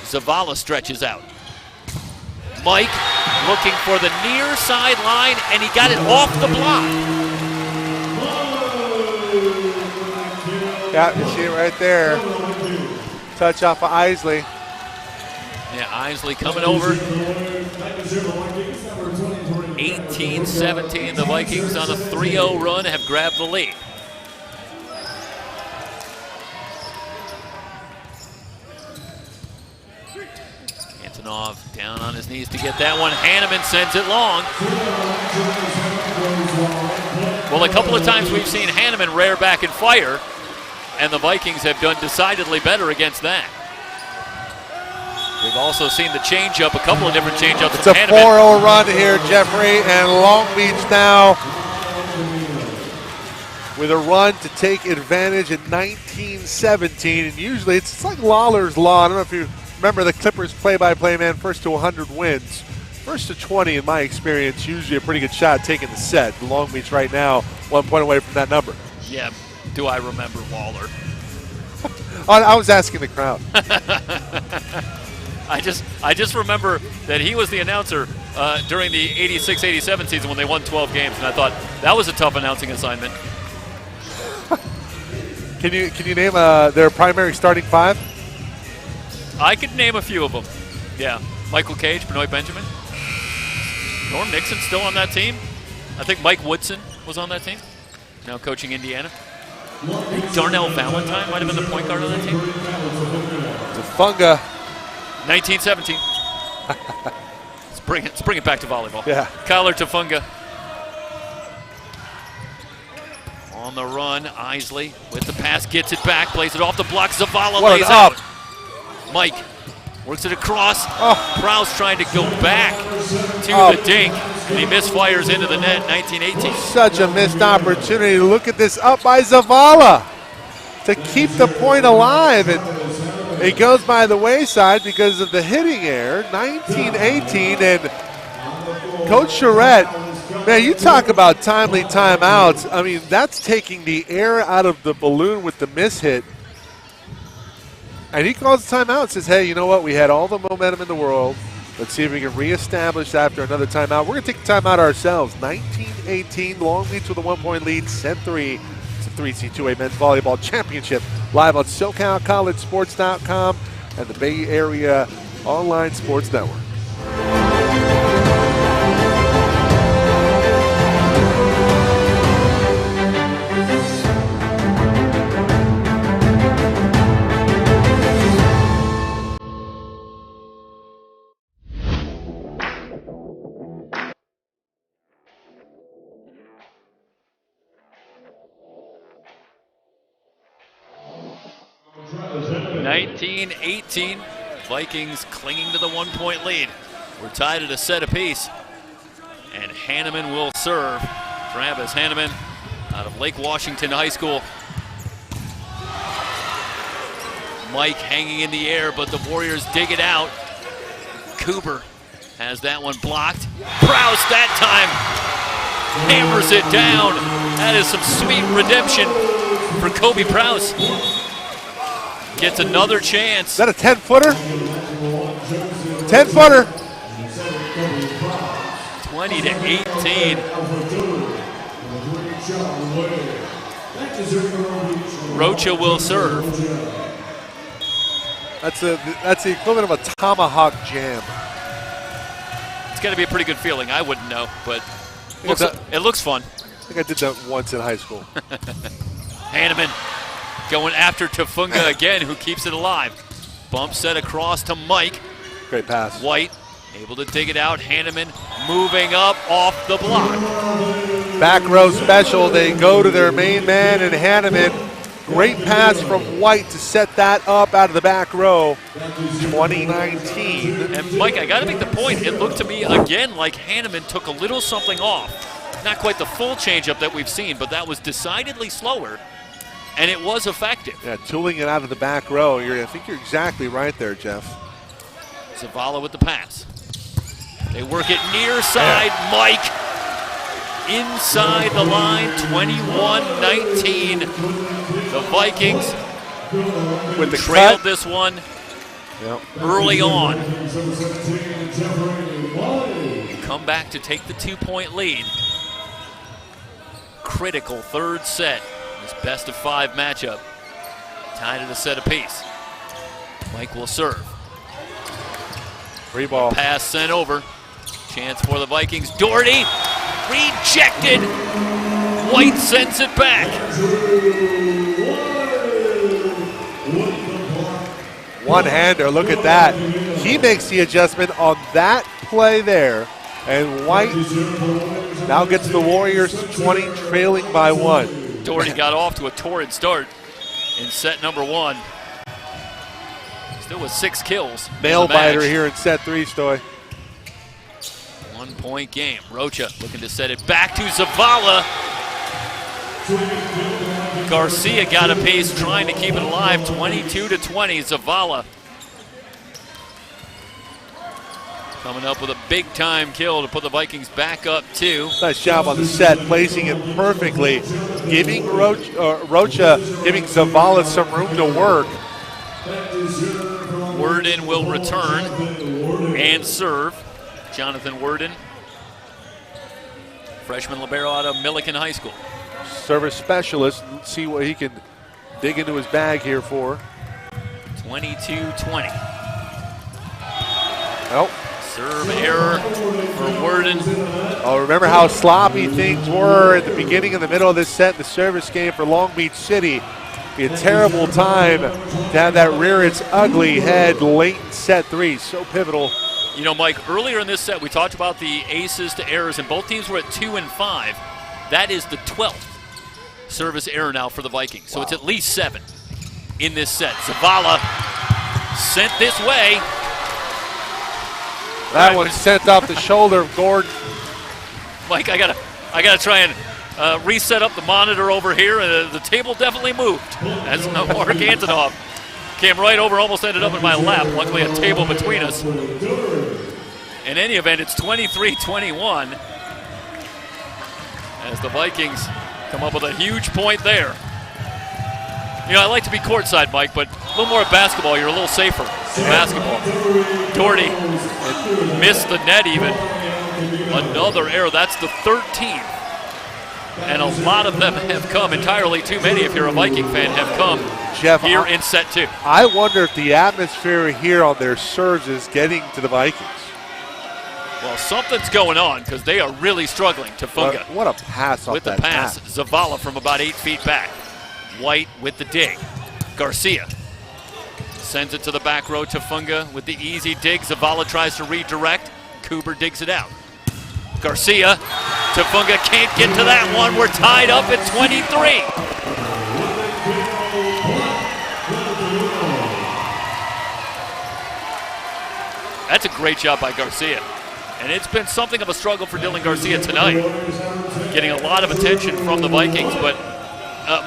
Zavala stretches out. Mike looking for the near sideline, and he got it off the block. Yeah, you see it right there. Touch off of Isley. Yeah, Isley coming over. 18-17, the Vikings on a 3-0 run have grabbed the lead. On his knees to get that one. Hanneman sends it long. Well, a couple of times we've seen Hanneman rear back and fire, and the Vikings have done decidedly better against that. We've also seen the changeup, a couple of different changeups It's from a Hanneman. 4-0 run here, Jeffrey, and Long Beach now with a run to take advantage in 1917. And usually it's like Lawler's Law. I don't know if you remember the Clippers play-by-play man, first to 100 wins. First to 20, in my experience, usually a pretty good shot taking the set. Long Beach right now, 1 point away from that number. Yeah, do I remember Waller? I was asking the crowd. I just remember that he was the announcer during the 86-87 season when they won 12 games, and I thought that was a tough announcing assignment. Can you name their primary starting five? I could name a few of them. Yeah, Michael Cage, Benoit Benjamin. Norm Nixon still on that team. I think Mike Woodson was on that team, now coaching Indiana. Darnell Valentine might have been the point guard of that team. Funga. 1917. Let's bring it back to volleyball. Yeah. Kyler Tafunga. On the run, Isley with the pass, gets it back, plays it off the block. Zavala What lays an out. up. Mike works it across. Oh. Prowse trying to go back to the dink, and he misfires into the net. 1918. Such a missed opportunity. Look at this up by Zavala to keep the point alive, and it goes by the wayside because of the hitting error. 1918, and Coach Charette, man, you talk about timely timeouts. I mean, that's taking the air out of the balloon with the mishit. And he calls a timeout and says, hey, you know what? We had all the momentum in the world. Let's see if we can reestablish after another timeout. We're going to take the timeout ourselves. 1918, Long Beach with a 1 point lead. Set 3. It's a 3C2A men's volleyball championship live on SoCalCollegeSports.com and the Bay Area Online Sports Network. (1918) Vikings clinging to the 1 point lead. We're tied at a set apiece. And Hanneman will serve. Travis Hanneman out of Lake Washington High School. Mike hanging in the air, but the Warriors dig it out. Cooper has that one blocked. Prowse that time hammers it down. That is some sweet redemption for Kobe Prowse. Gets another chance. Is that a 10-footer? 10-footer. 20-18. Rocha will serve. That's the equivalent of a tomahawk jam. It's got to be a pretty good feeling. I wouldn't know, but it looks fun. I think I did that once in high school. Hanneman going after Tafunga again, who keeps it alive. Bump set across to Mike. Great pass. White able to dig it out. Hanneman moving up off the block. Back row special. They go to their main man and Hanneman. Great pass from White to set that up out of the back row. 2019. And Mike, I got to make the point. It looked to me again like Hanneman took a little something off. Not quite the full changeup that we've seen, but that was decidedly slower. And it was effective. Yeah, tooling it out of the back row. I think you're exactly right there, Jeff. Zavala with the pass. They work it near side. Yeah. Mike inside the line. 21-19. The Vikings with the trailed cut. this one early on. Come back to take the 2 point lead. Critical third set. This best of 5 matchup. Tied at a set apiece. Mike will serve. Free ball. Pass sent over. Chance for the Vikings. Doherty rejected. White sends it back. One-hander, look at that. he makes the adjustment on that play there. And White now gets the Warriors 20, trailing by 1. Doherty got off to a torrid start in set number 1. Still with 6 kills. Nail biter here in set 3, Stoy. 1-point game. Rocha looking to set it back to Zavala. Garcia got a piece, trying to keep it alive. 22-20. Zavala coming up with a big-time kill to put the Vikings back up 2. Nice job on the set, placing it perfectly, giving Rocha, giving Zavala some room to work. Worden will return and serve. Jonathan Worden, freshman libero out of Milliken High School. Service specialist. Let's see what he can dig into his bag here for. 22-20. Oh. Serve error for Worden. Oh, remember how sloppy things were at the beginning and the middle of this set in the service game for Long Beach City. Be a terrible time to have that rear its ugly head late in set 3. So pivotal. You know, Mike, earlier in this set we talked about the aces to errors, and both teams were at 2 and 5. That is the 12th service error now for the Vikings. So it's at least 7 in this set. Zavala sent this way. That one sent off the shoulder of Gordon. Mike, I gotta try and reset up the monitor over here. The table definitely moved. That's Mark Antonoff. Came right over, almost ended up in my lap. Luckily, a table between us. In any event, it's 23-21 as the Vikings come up with a huge point there. You know, I like to be courtside, Mike, but a little more at basketball, you're a little safer in basketball. Doherty missed the net even. Another error, that's the 13th. And a lot of them have come, entirely too many if you're a Viking fan, have come Jeff, here in set 2. I wonder if the atmosphere here on their serves is getting to the Vikings. Well, something's going on because they are really struggling. Tafunga. What a pass off with the that pass. Zavala from about 8 feet back. White with the dig. Garcia sends it to the back row. Tafunga with the easy dig. Zavala tries to redirect. Cooper digs it out. Garcia. Tafunga can't get to that one. We're tied up at 23. That's a great job by Garcia. And it's been something of a struggle for Dylan Garcia tonight. Getting a lot of attention from the Vikings, but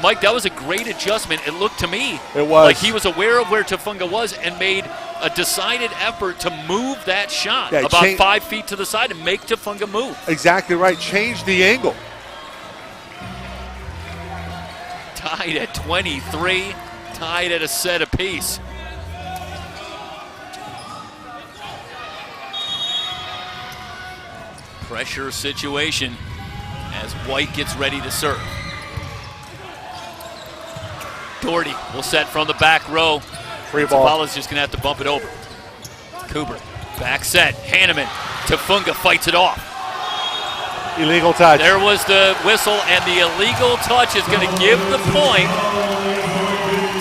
Mike, that was a great adjustment. It looked to me like he was aware of where Tafunga was and made a decided effort to move that shot about 5 feet to the side and make Tafunga move. Exactly right. Change the angle. Tied at 23, tied at a set apiece. Pressure situation as White gets ready to serve. Doherty will set from the back row. Free ball. Zavala's just going to have to bump it over. Cooper, back set. Hanneman, Tafunga fights it off. Illegal touch. There was the whistle, and the illegal touch is going to give the point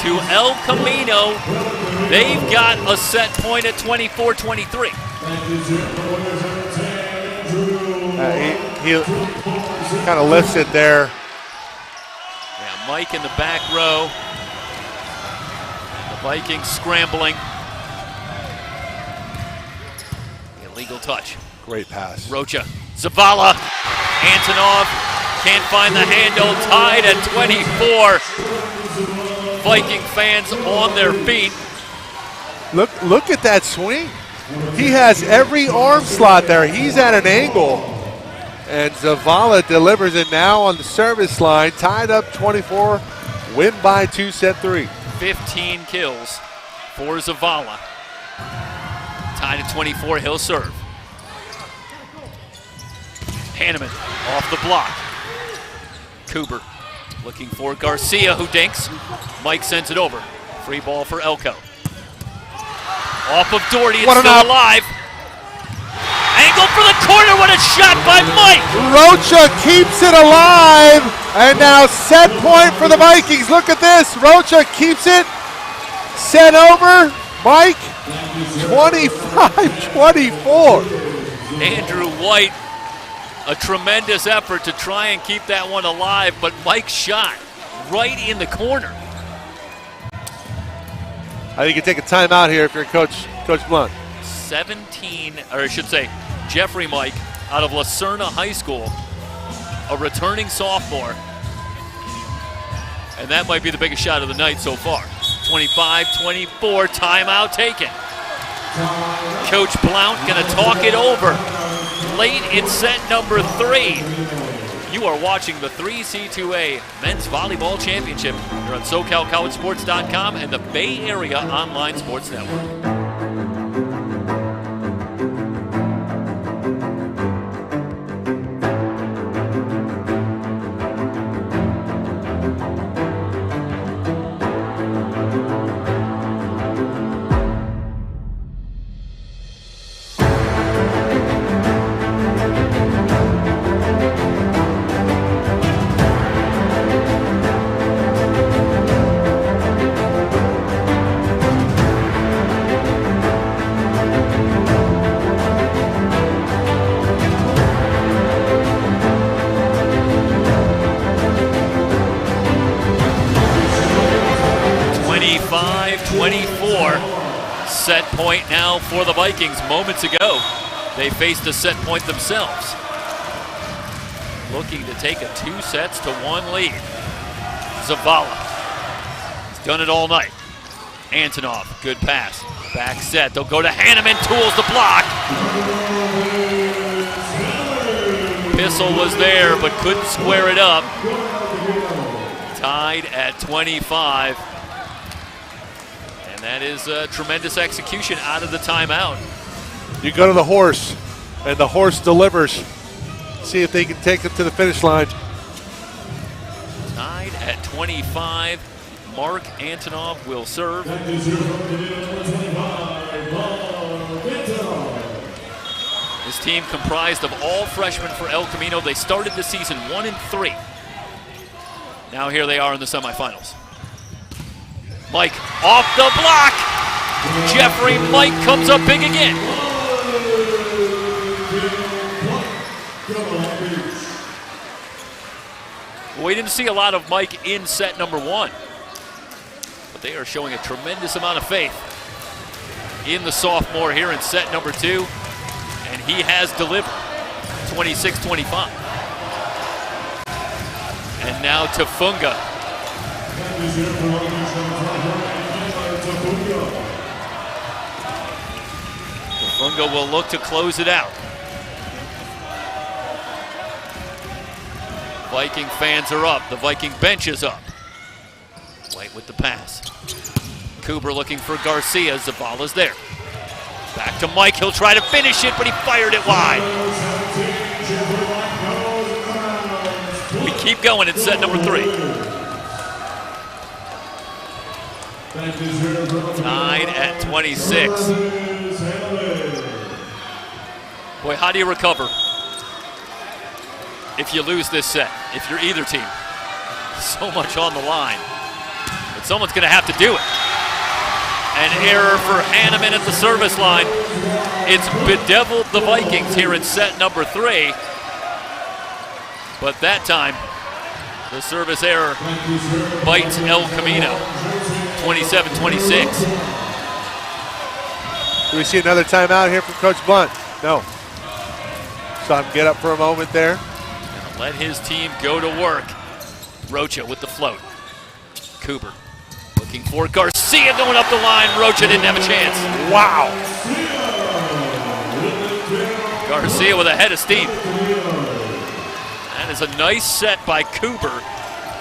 to El Camino. They've got a set point at 24-23. He kind of lifts it there. Yeah, Mike in the back row. The Vikings scrambling. Illegal touch. Great pass. Rocha. Zavala. Antonov can't find the handle. Tied at 24. Viking fans on their feet. Look at that swing. He has every arm slot there. He's at an angle. And Zavala delivers it now on the service line. Tied up 24. Win by 2, set 3. 15 kills for Zavala. Tied at 24. He'll serve. Hanneman off the block. Cooper looking for Garcia, who dinks. Mike sends it over. Free ball for Elko. Off of Doherty, it's still alive. Angle for the corner, what a shot by Mike! Rocha keeps it alive, and now set point for the Vikings. Look at this, Rocha keeps it, set over, Mike, 25-24. Andrew White, a tremendous effort to try and keep that one alive, but Mike's shot right in the corner. I think you take a timeout here if you're Coach Blunt. 17, or I should say, Jeffrey Mike out of Lacerna High School, a returning sophomore. And that might be the biggest shot of the night so far. 25-24, timeout taken. Coach Blount gonna talk it over late in set number 3. You are watching the 3C2A Men's Volleyball Championship here on SoCalCollegeSports.com and the Bay Area Online Sports Network. Set point now for the Vikings. Moments ago, they faced a set point themselves. Looking to take a 2-1 lead. Zavala. He's done it all night. Antonov, good pass. Back set, they'll go to Hanneman, tools the block. Pissel was there, but couldn't square it up. Tied at 25. And that is a tremendous execution out of the timeout. You go to the horse, and the horse delivers. See if they can take it to the finish line. Tied at 25. Mark Antonov will serve. This team comprised of all freshmen for El Camino. They started the season 1-3. Now here they are in the semifinals. Mike off the block. Jeffrey Mike comes up big again. Well, we didn't see a lot of Mike in set number 1, but they are showing a tremendous amount of faith in the sophomore here in set number 2, and he has delivered. 26-25. And now Tafunga. Tafunga will look to close it out. Viking fans are up. The Viking bench is up. White with the pass. Cooper looking for Garcia. Zavala's there. Back to Mike. He'll try to finish it, but he fired it wide. We keep going in set number 3. Tied at 26. Boy, how do you recover if you lose this set, if you're either team? So much on the line. But someone's going to have to do it. An error for Hanneman at the service line. It's bedeviled the Vikings here in set number 3. But that time, the service error bites El Camino. 27-26. Do we see another timeout here from Coach Blunt? No. Saw him get up for a moment there. And let his team go to work. Rocha with the float. Cooper looking for Garcia going up the line. Rocha didn't have a chance. Wow. Garcia with a head of steam. That is a nice set by Cooper,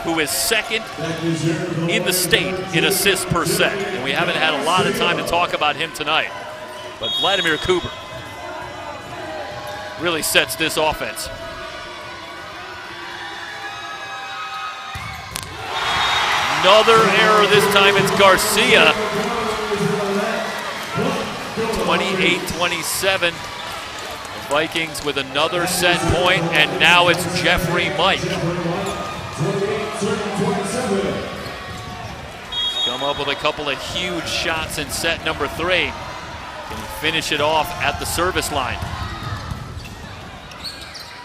who is second in the state in assists per set. And we haven't had a lot of time to talk about him tonight. But Vladimir Cooper really sets this offense. Another error, this time it's Garcia. 28-27. The Vikings with another set point, and now it's Jeffrey Mike. come up with a couple of huge shots in set number 3. Can he finish it off at the service line?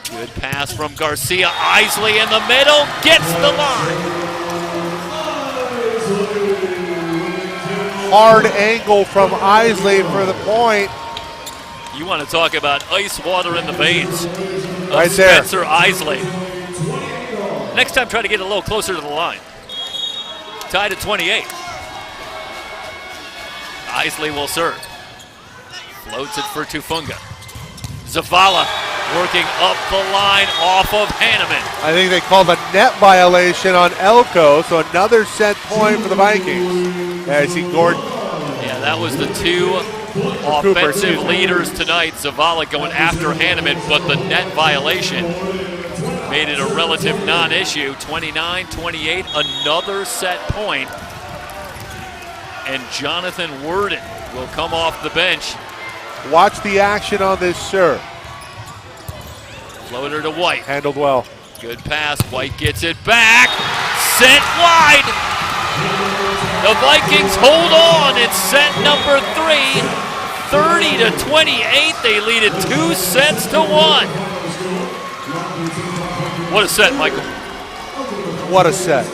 Good pass from Garcia. Isley in the middle, gets the line. Hard angle from Isley for the point. You want to talk about ice water in the veins of right there. Spencer Isley. Next time, try to get a little closer to the line. Tied at 28. Isley will serve. Floats it for Tufunga. Zavala working up the line off of Hanneman. I think they called a net violation on Elko, so another set point for the Vikings. Yeah, I see Gordon. Yeah, that was the two offensive leaders tonight. Zavala going after Hanneman, but the net violation made it a relative non-issue. 29-28, another set point. And Jonathan Worden will come off the bench. Watch the action on this serve. Floater to White. Handled well. Good pass. White gets it back. Sent wide. The Vikings hold on. It's set number 3. 30-28. They lead it 2 sets to 1. What a set, Michael. What a set.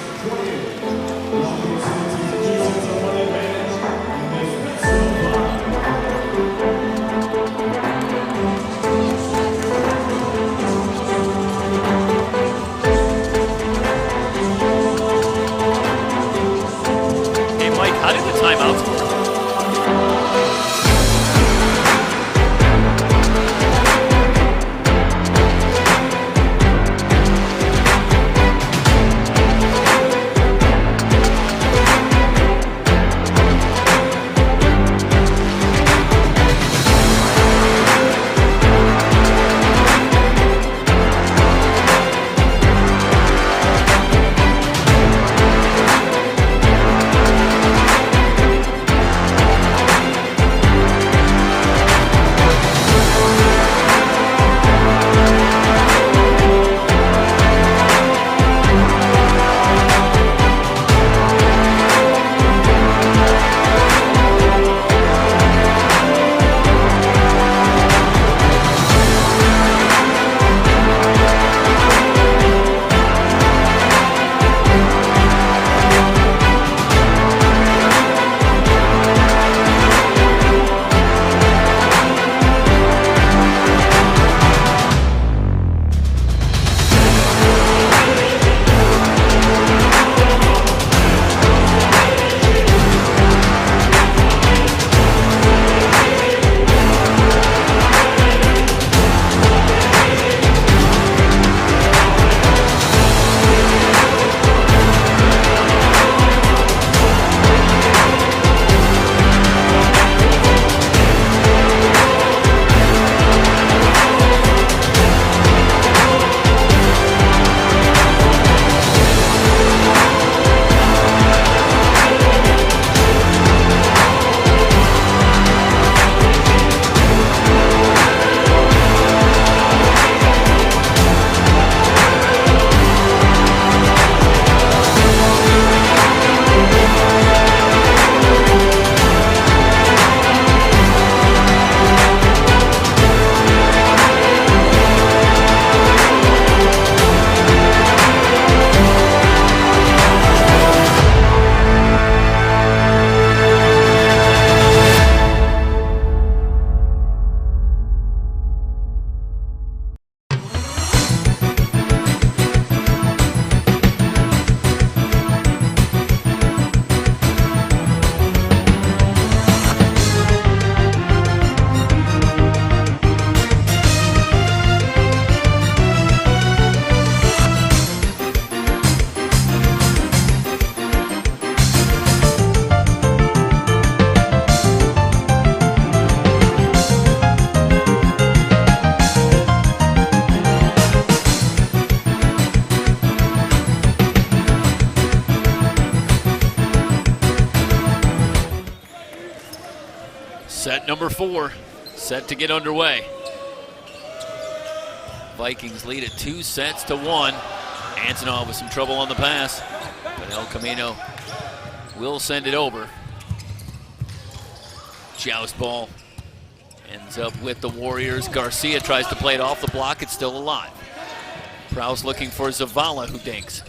How did the timeouts work? Set number 4, set to get underway. Vikings lead it 2 sets to 1. Antonov with some trouble on the pass, but El Camino will send it over. Joust ball ends up with the Warriors. Garcia tries to play it off the block. It's still alive. Prowse looking for Zavala, who dinks.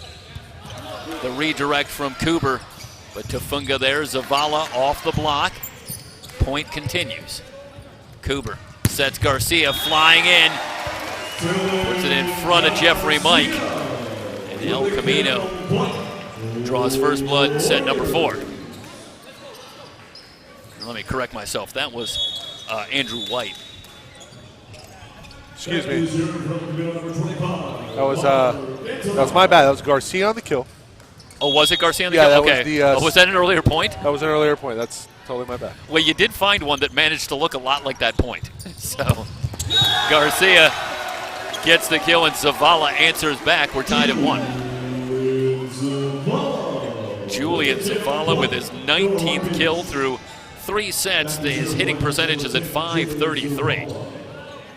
The redirect from Cooper, but Tufunga there. Zavala off the block. Point continues. Cooper sets Garcia flying in. Puts it in front of Jeffrey Mike. And El Camino draws first blood, set number 4. Let me correct myself. That was Andrew White. Excuse me. That was my bad. That was Garcia on the kill. Oh, was it Garcia on the kill? kill? That Okay. was was that an earlier point? That was an earlier point. That's totally my bad. Well, you did find one that managed to look a lot like that point. So Garcia gets the kill, and Zavala answers back. We're tied at 1. Julian Zavala with his 19th kill through 3 sets. His hitting percentage is at .533.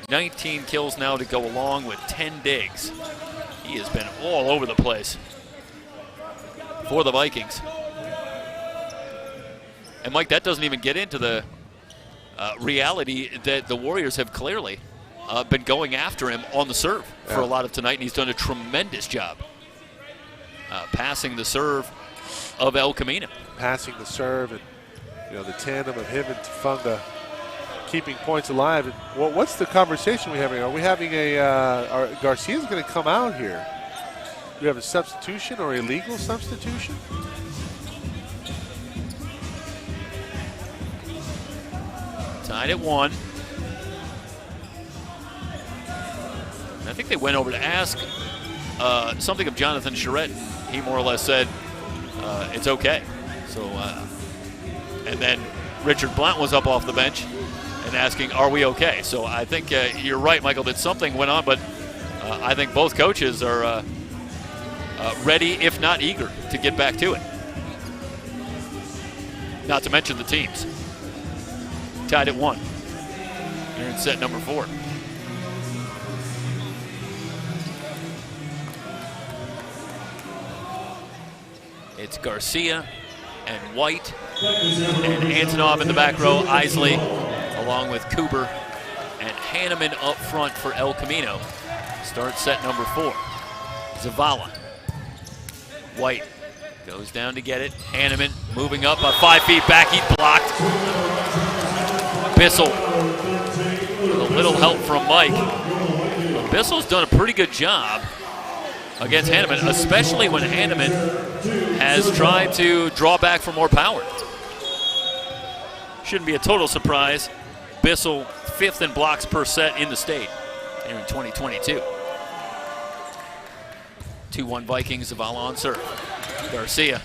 19 kills now to go along with 10 digs. He has been all over the place for the Vikings. And Mike, that doesn't even get into the reality that the Warriors have clearly been going after him on the serve for a lot of tonight, and he's done a tremendous job passing the serve of El Camino. Passing the serve, and the tandem of him and Tufunga keeping points alive. And what's the conversation we're having? Are we having Garcia's going to come out here? Do we have a substitution or illegal substitution? Tied at 1. I think they went over to ask something of Jonathan Charette. He more or less said it's okay. So, and then Richard Blount was up off the bench and asking, are we okay? So I think you're right, Michael, that something went on, but I think both coaches are ready, if not eager, to get back to it. Not to mention the teams. Tied at 1 here in set number 4. It's Garcia and White and Antonov in the back row, Isley along with Cooper and Hanneman up front for El Camino. Start set number 4. Zavala. White goes down to get it. Hanneman moving up 5 feet back. He's blocked. Bissell with a little help from Mike. Bissell's done a pretty good job against Hanneman, especially when Hanneman has tried to draw back for more power. Shouldn't be a total surprise. Bissell 5th in blocks per set in the state here in 2022. 2-1 Vikings, Zavala on serve. Garcia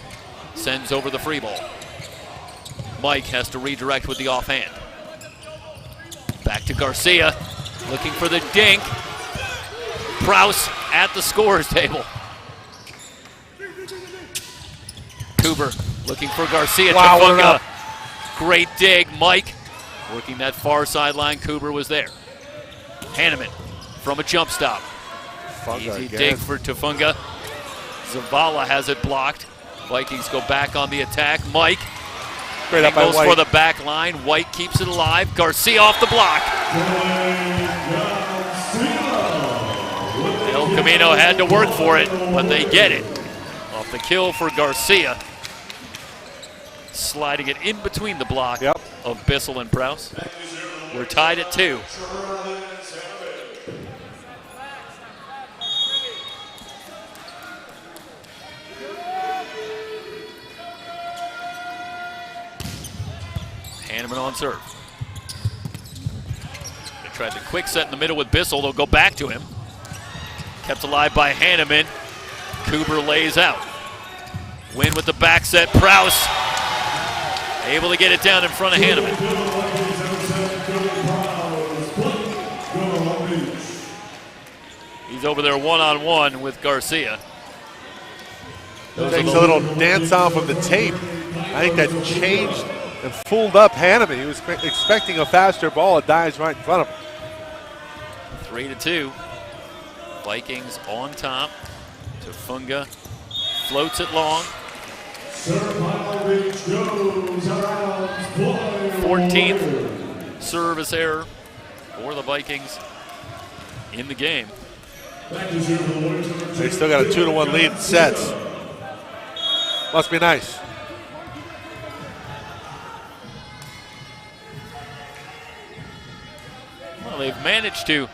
sends over the free ball. Mike has to redirect with the offhand. Back to Garcia, looking for the dink. Prowse at the scorer's table. Cooper looking for Garcia. Wow, Tufunga. Great dig. Mike working that far sideline. Cooper was there. Hanneman from a jump stop. Easy dig for Tufunga. Zavala has it blocked. Vikings go back on the attack. Mike angles for the back line. White keeps it alive. Garcia off the block. El Camino had to work for it, but they get it. Off the kill for Garcia. Sliding it in between the block of Bissell and Prowse. We're tied at 2. Hanneman on serve. They tried the quick set in the middle with Bissell. They'll go back to him. Kept alive by Hanneman. Cooper lays out. Win with the back set. Prowse able to get it down in front of Hanneman. He's over there one-on-one with Garcia. Takes a little dance off of the tape. I think that changed and fooled up Hanneman. He was expecting a faster ball. It dives right in front of him. 3-2. Vikings on top. Tufunga floats it long. 14th service error for the Vikings in the game. They still got a 2-1 lead in sets. Must be nice. Well, they've managed to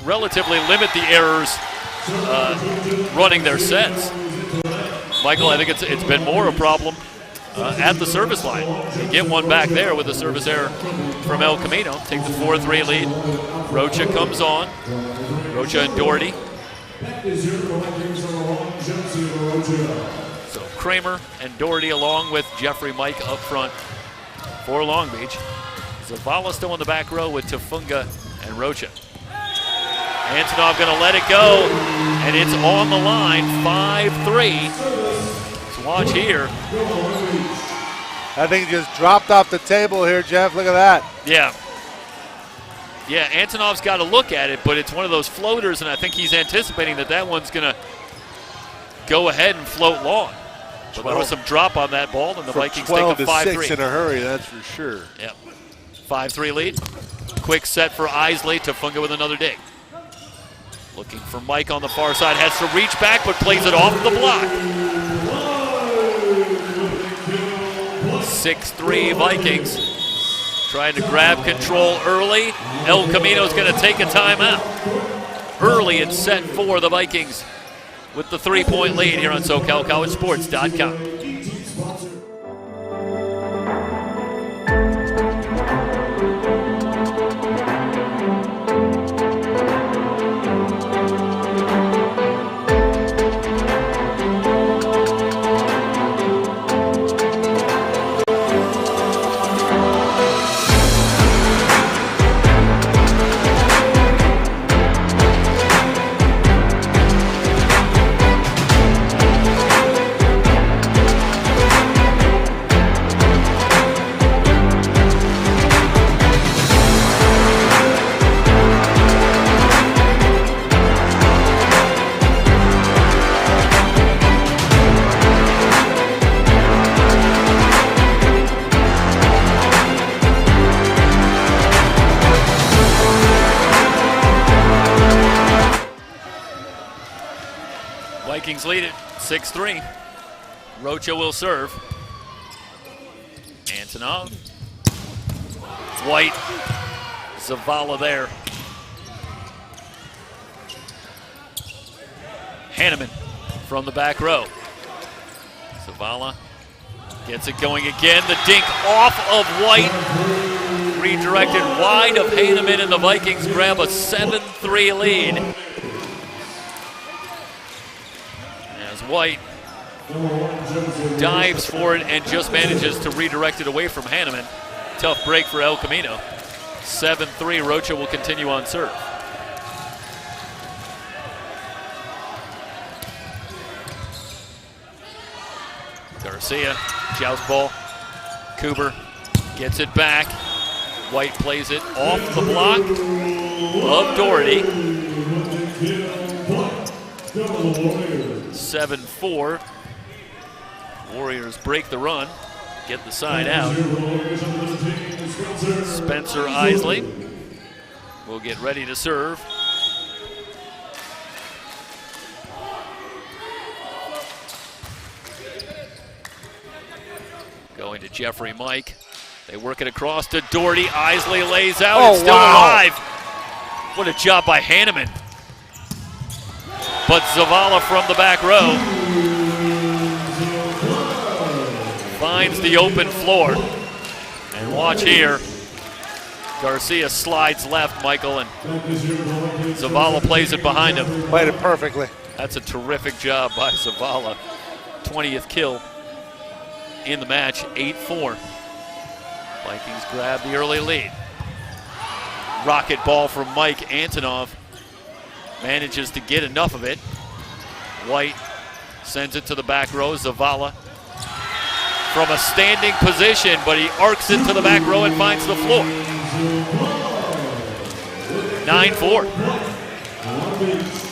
relatively limit the errors running their sets. Michael, I think it's been more a problem at the service line. They get one back there with a service error from El Camino. Take the 4-3 lead. Rocha comes on. Rocha and Doherty. So Kramer and Doherty along with Jeffrey Mike up front for Long Beach. Zavala still in the back row with Tafunga and Rocha. Antonov going to let it go, and it's on the line, 5-3. Let's watch here. I think he just dropped off the table here, Jeff. Look at that. Yeah. Yeah, Antonov's got to look at it, but it's one of those floaters, and I think he's anticipating that one's going to go ahead and float long. So there was some drop on that ball, and the Vikings take a 5-3. 12-6 in a hurry, that's for sure. Yep. 5-3 lead. Quick set for Isley. Tafunga with another dig. Looking for Mike on the far side. Has to reach back, but plays it off the block. 6-3 Vikings. Trying to grab control early. El Camino's going to take a timeout. Early in set 4, the Vikings with the 3-point lead here on SoCalCollegeSports.com. Vikings lead it 6-3. Rocha will serve. Antonov. White. Zavala there. Hanneman from the back row. Zavala gets it going again. The dink off of White. Redirected wide of Hanneman, and the Vikings grab a 7-3 lead. White dives for it and just manages to redirect it away from Hanneman. Tough break for El Camino. 7-3, Rocha will continue on serve. Garcia, joust ball. Cooper gets it back. White plays it off the block of Doherty. 7-4. Warriors break the run, get the side out. Spencer Isley will get ready to serve. Going to Jeffrey Mike. They work it across to Doherty. Isley lays out. Oh, it's still alive. What a job by Hanneman. But Zavala from the back row finds the open floor. And watch here. Garcia slides left, Michael, and Zavala plays it behind him. Played it perfectly. That's a terrific job by Zavala. 20th kill in the match, 8-4. Vikings grab the early lead. Rocket ball from Mike Antonov. Manages to get enough of it. White sends it to the back row. Zavala from a standing position, but he arcs it to the back row and finds the floor. 9-4.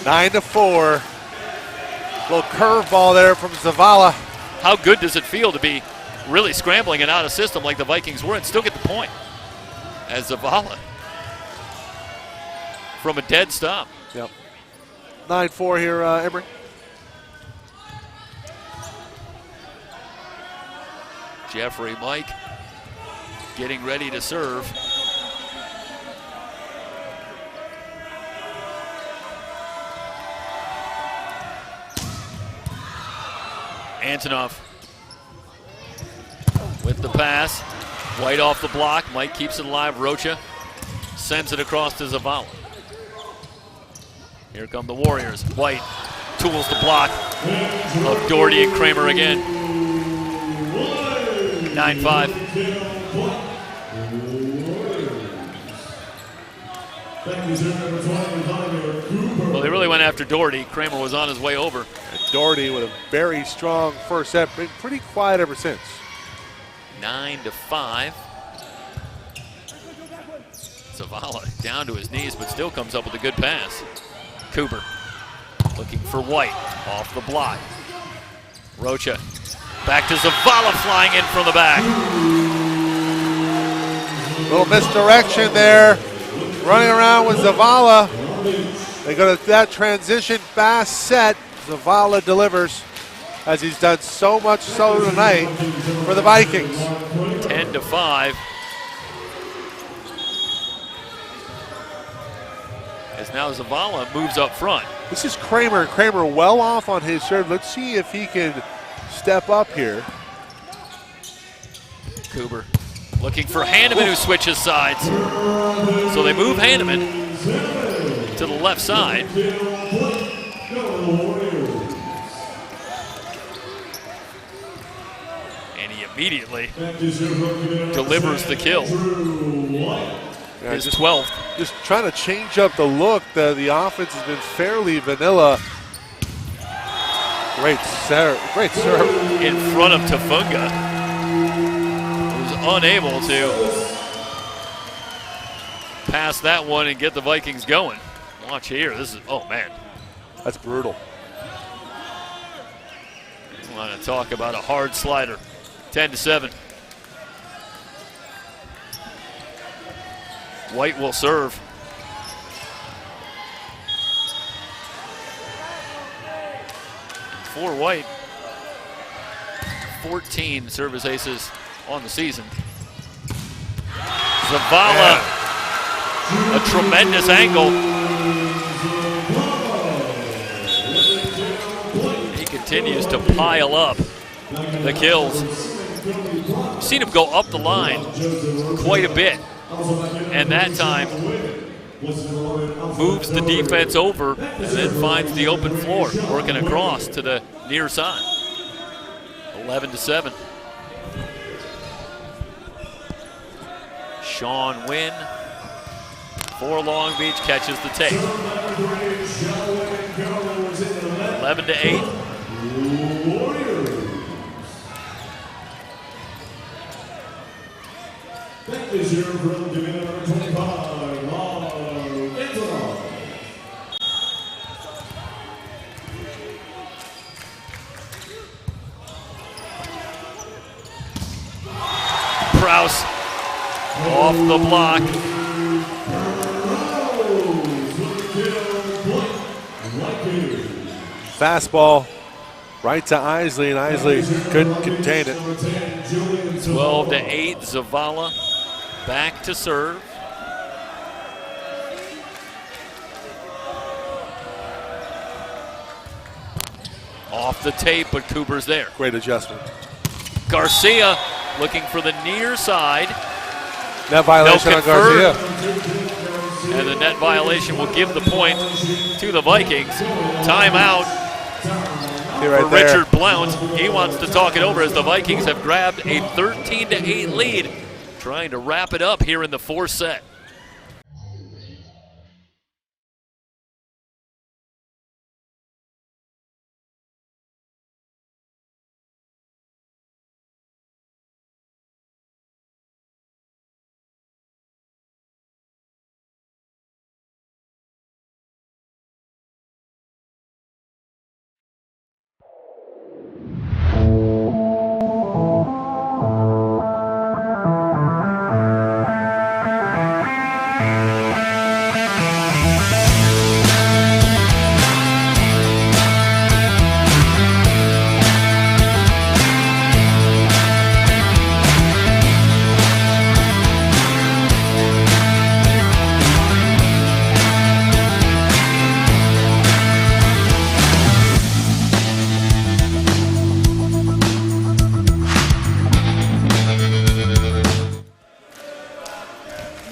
9-4. Little curveball there from Zavala. how good does it feel to be really scrambling and out of system like the Vikings were and still get the point? As Zavala from a dead stop. Yep. 9-4 here, Emory. Jeffrey Mike getting ready to serve. Antonov with the pass. White off the block. Mike keeps it alive. Rocha sends it across to Zavala. Here come the Warriors. White tools the block of Doherty and Kramer again. 9-5. Well, they really went after Doherty. Kramer was on his way over. And Doherty with a very strong first set. Been pretty quiet ever since. 9-5. Zavala down to his knees, but still comes up with a good pass. Cooper looking for White off the block. Rocha back to Zavala, flying in from the back. Little misdirection there. Running around with Zavala. They go to that transition fast set. Zavala delivers, as he's done so much so tonight for the Vikings. 10-5. As now Zavala moves up front. This is Kramer. Kramer well off on his serve. Let's see if he can step up here. Cooper looking for Hanneman, who switches sides. So they move Hanneman to the left side. And he immediately delivers the kill. Yeah, His 12th. Just trying to change up the look. The offense has been fairly vanilla. Great serve. Great serve. In front of Tafunga, who's unable to pass that one and get the Vikings going. Watch here. This is, oh man. That's brutal. I want to talk about a hard slider. 10-7. White will serve. For White, 14 service aces on the season. Zavala, a tremendous angle. He continues to pile up the kills. We've seen him go up the line quite a bit. And that time moves the defense over and then finds the open floor, working across to the near side. 11-7. Sean Wynn for Long Beach catches the tape. 11-8. Prowse off the block. Fastball right to Isley, and Isley couldn't contain it. 12-8. Zavala back to serve. Off the tape, but Cooper's there. Great adjustment. Garcia looking for the near side. Net violation on Garcia. And the net violation will give the point to the Vikings. Timeout for Richard Blount. He wants to talk it over as the Vikings have grabbed a 13-8 lead, trying to wrap it up here in the fourth set.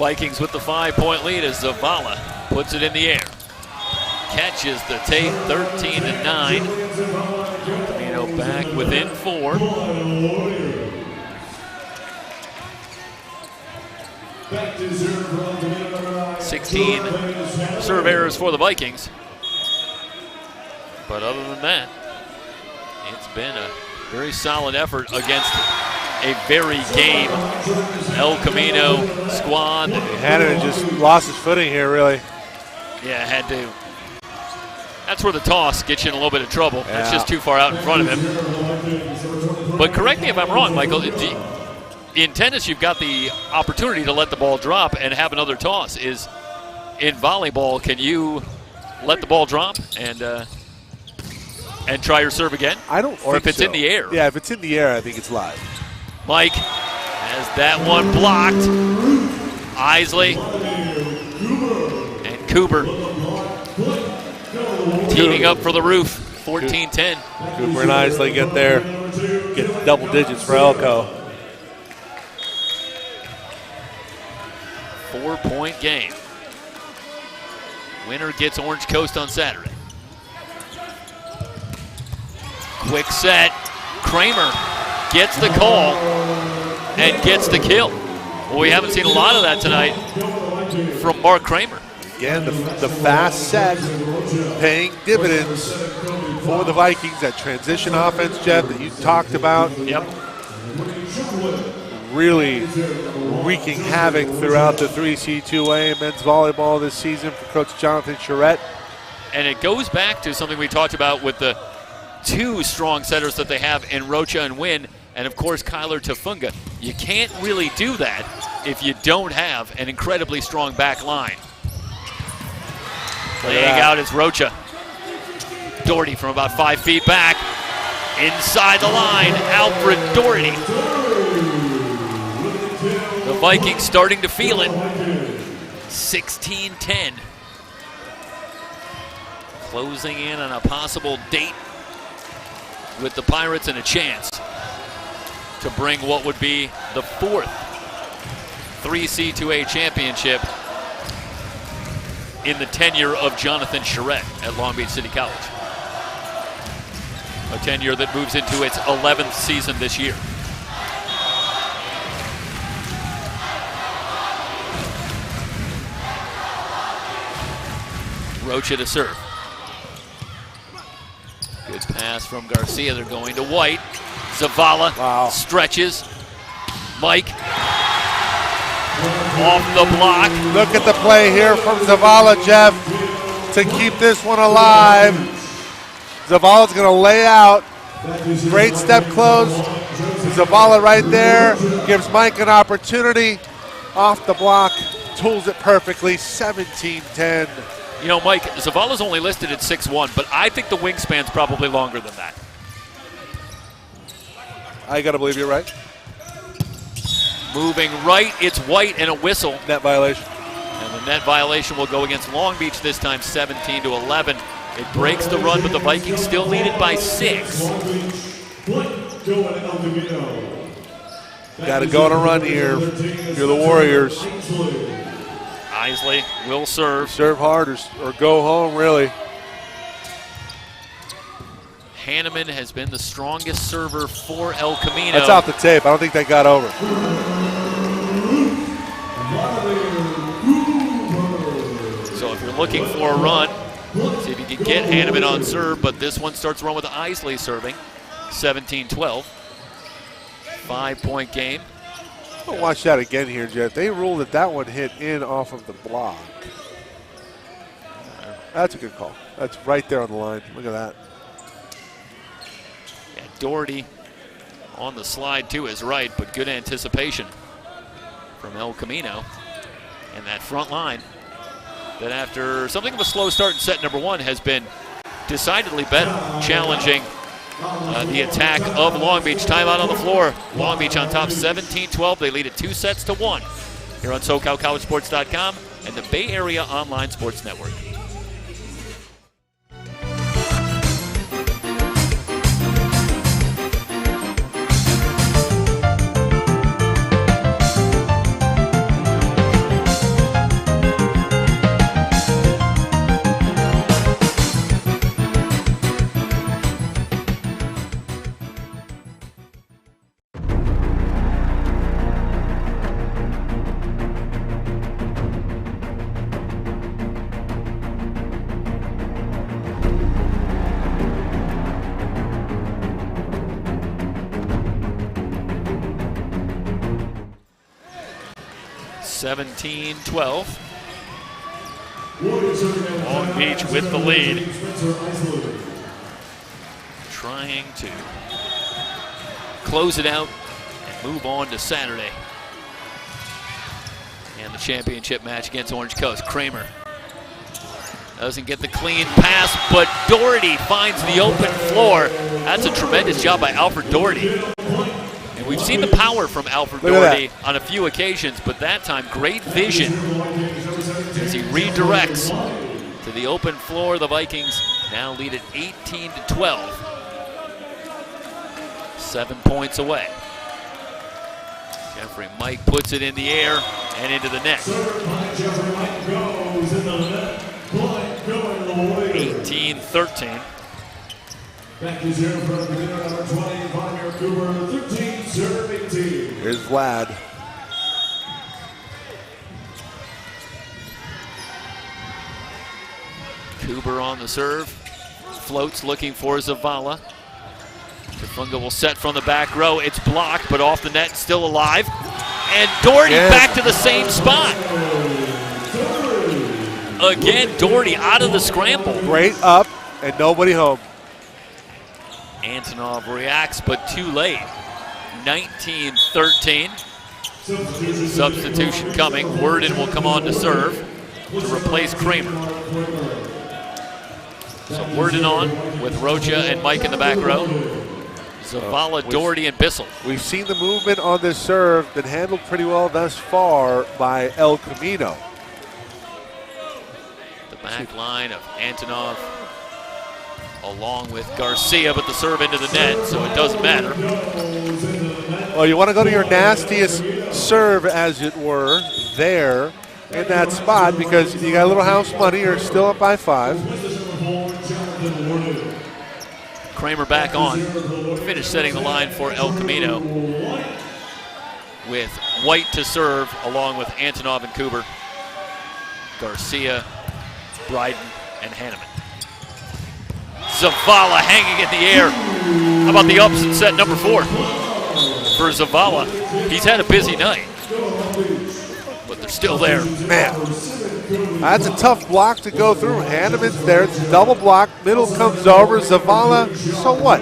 Vikings with the 5-point lead as Zavala puts it in the air. Catches the tape, 13-9. Camino back within 4. "16 serve errors for the Vikings. But other than that, it's been a very solid effort against a very game El Camino squad. Hanneman just lost his footing here, really. Yeah, had to. That's where the toss gets you in a little bit of trouble. Yeah. That's just too far out in front of him. But correct me if I'm wrong, Michael. In tennis, you've got the opportunity to let the ball drop and have another toss. In volleyball, can you let the ball drop and try your serve again? I don't. Or if it's in the air. Yeah, if it's in the air, I think it's live. Mike has that one blocked. Isley and Cooper teaming up for the roof. 14-10. Cooper and Isley get there. Get double digits for Elko. 4-point game. Winner gets Orange Coast on Saturday. Quick set. Kramer gets the call and gets the kill. Well, we haven't seen a lot of that tonight from Mark Kramer. Again, the fast set paying dividends for the Vikings. That transition offense, Jeff, that you talked about. Yep. Really wreaking havoc throughout the 3C2A men's volleyball this season for Coach Jonathan Charette. And it goes back to something we talked about with the two strong setters that they have in Rocha and Wynn, and of course Kyler Tafunga. You can't really do that if you don't have an incredibly strong back line. Laying out is Rocha. Doherty from about 5 feet back. Inside the line, Alfred Doherty. The Vikings starting to feel it. 16-10. Closing in on a possible date with the Pirates and a chance to bring what would be the 4th 3C2A championship in the tenure of Jonathan Charette at Long Beach City College. A tenure that moves into its 11th season this year. Rocha to serve. Good pass from Garcia. They're going to White. Zavala stretches. Mike off the block. Look at the play here from Zavala, Jeff, to keep this one alive. Zavala's going to lay out. Great step close. Zavala right there. Gives Mike an opportunity. Off the block. Tools it perfectly. 17-10. You know, Mike, Zavala's only listed at 6'1", but I think the wingspan's probably longer than that. I got to believe you're right. Moving right, it's White and a whistle. Net violation. And the net violation will go against Long Beach this time, 17-11. It breaks the run, but the Vikings still lead it by 6. Got to go on a run here. You're the Warriors. Isley will serve. Serve hard or go home, really. Hanneman has been the strongest server for El Camino. That's off the tape. I don't think that got over. So if you're looking for a run, see if you can get Hanneman on serve, but this one starts to run with Isley serving. 17-12. 5-point game. I'll watch that again here, Jeff. They ruled that one hit in off of the block. That's a good call. That's right there on the line. Look at that. Yeah, Doherty on the slide to his right, but good anticipation from El Camino. And that front line that after something of a slow start in set number 1 has been decidedly better, challenging the attack of Long Beach. Timeout on the floor. Long Beach on top 17-12. They lead it 2-1 here on SoCalCollegeSports.com and the Bay Area Online Sports Network. 17-12. Long Beach with the lead. Trying to close it out and move on to Saturday. And the championship match against Orange Coast. Kramer doesn't get the clean pass, but Doherty finds the open floor. That's a tremendous job by Alfred Doherty. And we've seen the power from Alfred Doherty on a few occasions, but that time, great vision as he redirects to the open floor. The Vikings now lead at 18-12. 7 points away. Jeffrey Mike puts it in the air and into the net. 18-13. Here's Vlad. Cooper on the serve. Floats looking for Zavala. Kafunga will set from the back row. It's blocked, but off the net, still alive. And Doherty back to the same spot. Again, Doherty out of the scramble. Great up and nobody home. Antonov reacts, but too late. 19-13. Substitution coming. Worden will come on to serve to replace Kramer. So Worden on with Rocha and Mike in the back row. Zavala, Doherty, and Bissell. We've seen the movement on this serve been handled pretty well thus far by El Camino. The back line of Antonov along with Garcia, but the serve into the net, so it doesn't matter. Well, you want to go to your nastiest serve, as it were, there in that spot, because you got a little house money. You're still up by 5. Kramer back on. Finish setting the line for El Camino with White to serve along with Antonov and Cooper, Garcia, Bryden, and Hanneman. Zavala hanging in the air. How about the ups in set number 4 for Zavala? He's had a busy night, but they're still there. Man, that's a tough block to go through. Hanneman's there. It's a double block. Middle comes over. Zavala, so what?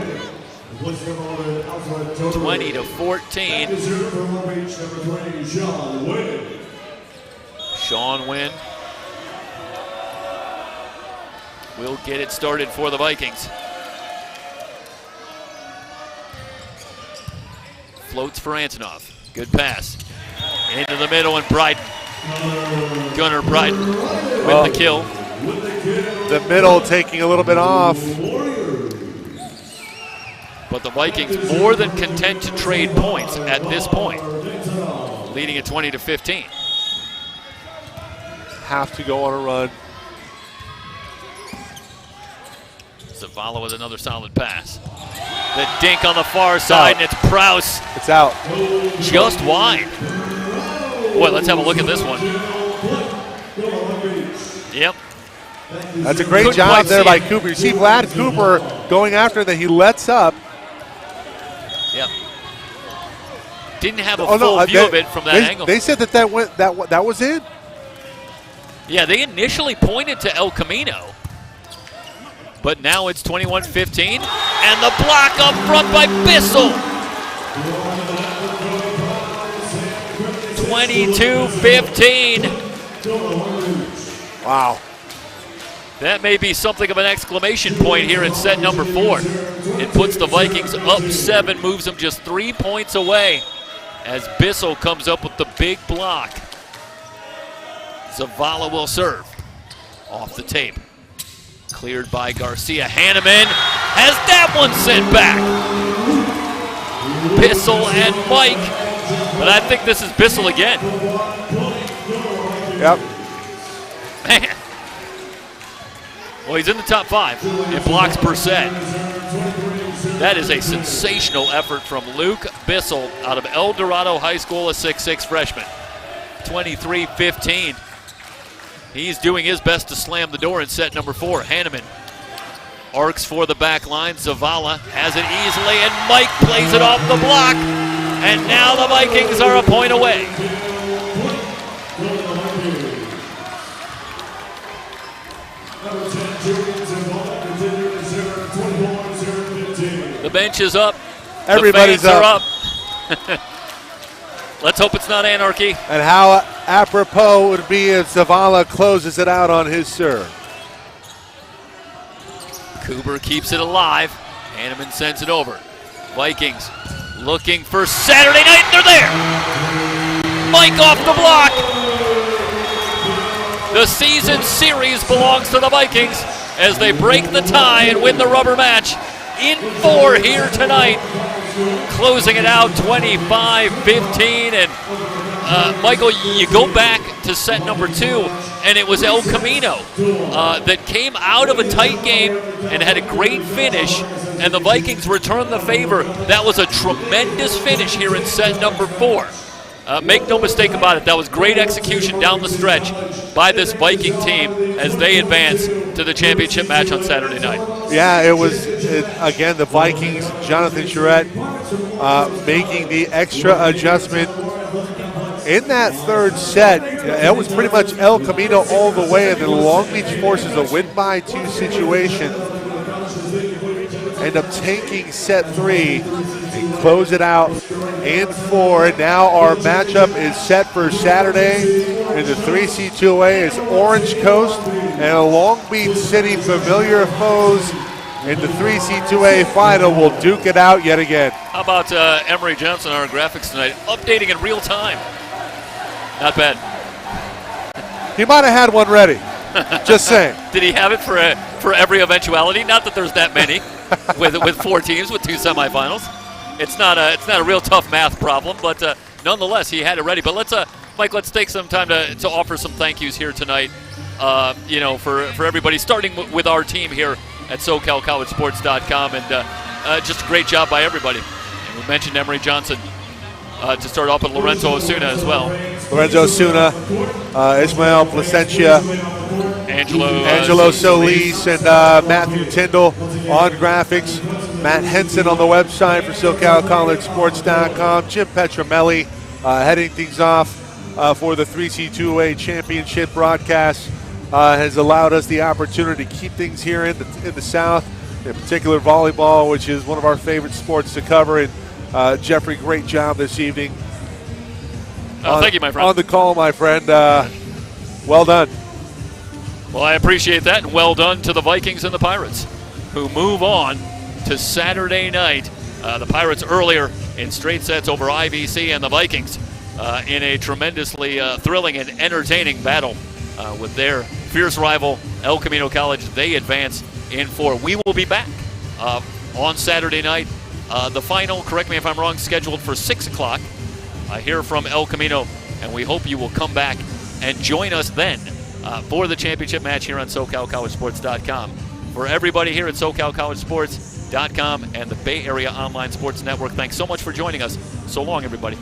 20-14. Sean Wynn will get it started for the Vikings. Floats for Antonov. Good pass. Into the middle and Bryden. Gunnar Bryden with the kill. The middle taking a little bit off. But the Vikings more than content to trade points at this point. Leading at 20-15. Have to go on a run. Zavala with another solid pass. The dink on the far side, and it's Prouse. It's out. Just wide. Boy, let's have a look at this one. Yep. That's a great job there by Cooper. You see Vlad Cooper going after that. He lets up. Yep. Didn't have a full view of it from that angle. They said that was in. Yeah, they initially pointed to El Camino. But now it's 21-15, and the block up front by Bissell. 22-15. Wow. That may be something of an exclamation point here in set number 4. It puts the Vikings up 7, moves them just 3 points away as Bissell comes up with the big block. Zavala will serve. Off the tape. Cleared by Garcia. Hanneman has that one sent back. Bissell and Mike. But I think this is Bissell again. Yep. Man. Well, he's in the top 5 in blocks per set. That is a sensational effort from Luke Bissell out of El Dorado High School, a 6'6 freshman. 23-15. He's doing his best to slam the door in set number 4. Hanneman arcs for the back line. Zavala has it easily, and Mike plays it off the block. And now the Vikings are a point away. The bench is up. Everybody's the fans are up. Let's hope it's not anarchy. And how apropos would be if Zavala closes it out on his serve. Cooper keeps it alive. Hanneman sends it over. Vikings looking for Saturday night. They're there. Mike off the block. The season series belongs to the Vikings as they break the tie and win the rubber match in 4 here tonight. Closing it out 25-15. And Michael, you go back to set number 2, and it was El Camino that came out of a tight game and had a great finish, and the Vikings returned the favor. That was a tremendous finish here in set number 4. Make no mistake about it, that was great execution down the stretch by this Viking team as they advance to the championship match on Saturday night. Yeah, it was, again, the Vikings, Jonathan Charette making the extra adjustment in that third set. It was pretty much El Camino all the way, and then Long Beach forces a win-by-2 situation. End up taking set 3 and close it out in 4. And now our matchup is set for Saturday in the 3C2A is Orange Coast and Long Beach City, familiar foes in the 3C2A final, will duke it out yet again. How about Emery Johnson, our graphics tonight, updating in real time? Not bad. He might have had one ready. Just saying. Did he have it for every eventuality? Not that there's that many with 4 teams with 2 semifinals. It's not a real tough math problem, but nonetheless he had it ready. But Mike, let's take some time to offer some thank yous here tonight. For everybody, starting with our team here at SoCalCollegeSports.com, and just a great job by everybody. And we mentioned Emery Johnson. To start off with Lorenzo Osuna as well. Lorenzo Osuna, Ismael Placencia, Angelo Solis, and Matthew Tyndall on graphics. Matt Henson on the website for SoCalCollegeSports.com. Jim Petromelli heading things off for the 3C2A championship broadcast. Has allowed us the opportunity to keep things here in the South, in particular volleyball, which is one of our favorite sports to cover. And Jeffrey, great job this evening. Thank you, my friend. On the call, my friend. Well done. Well, I appreciate that, and well done to the Vikings and the Pirates, who move on to Saturday night. The Pirates earlier in straight sets over IVC, and the Vikings in a tremendously thrilling and entertaining battle with their fierce rival, El Camino College. They advance in 4. We will be back on Saturday night. The final, correct me if I'm wrong, scheduled for 6 o'clock here from El Camino, and we hope you will come back and join us then for the championship match here on SoCalCollegeSports.com. For everybody here at SoCalCollegeSports.com and the Bay Area Online Sports Network, thanks so much for joining us. So long, everybody.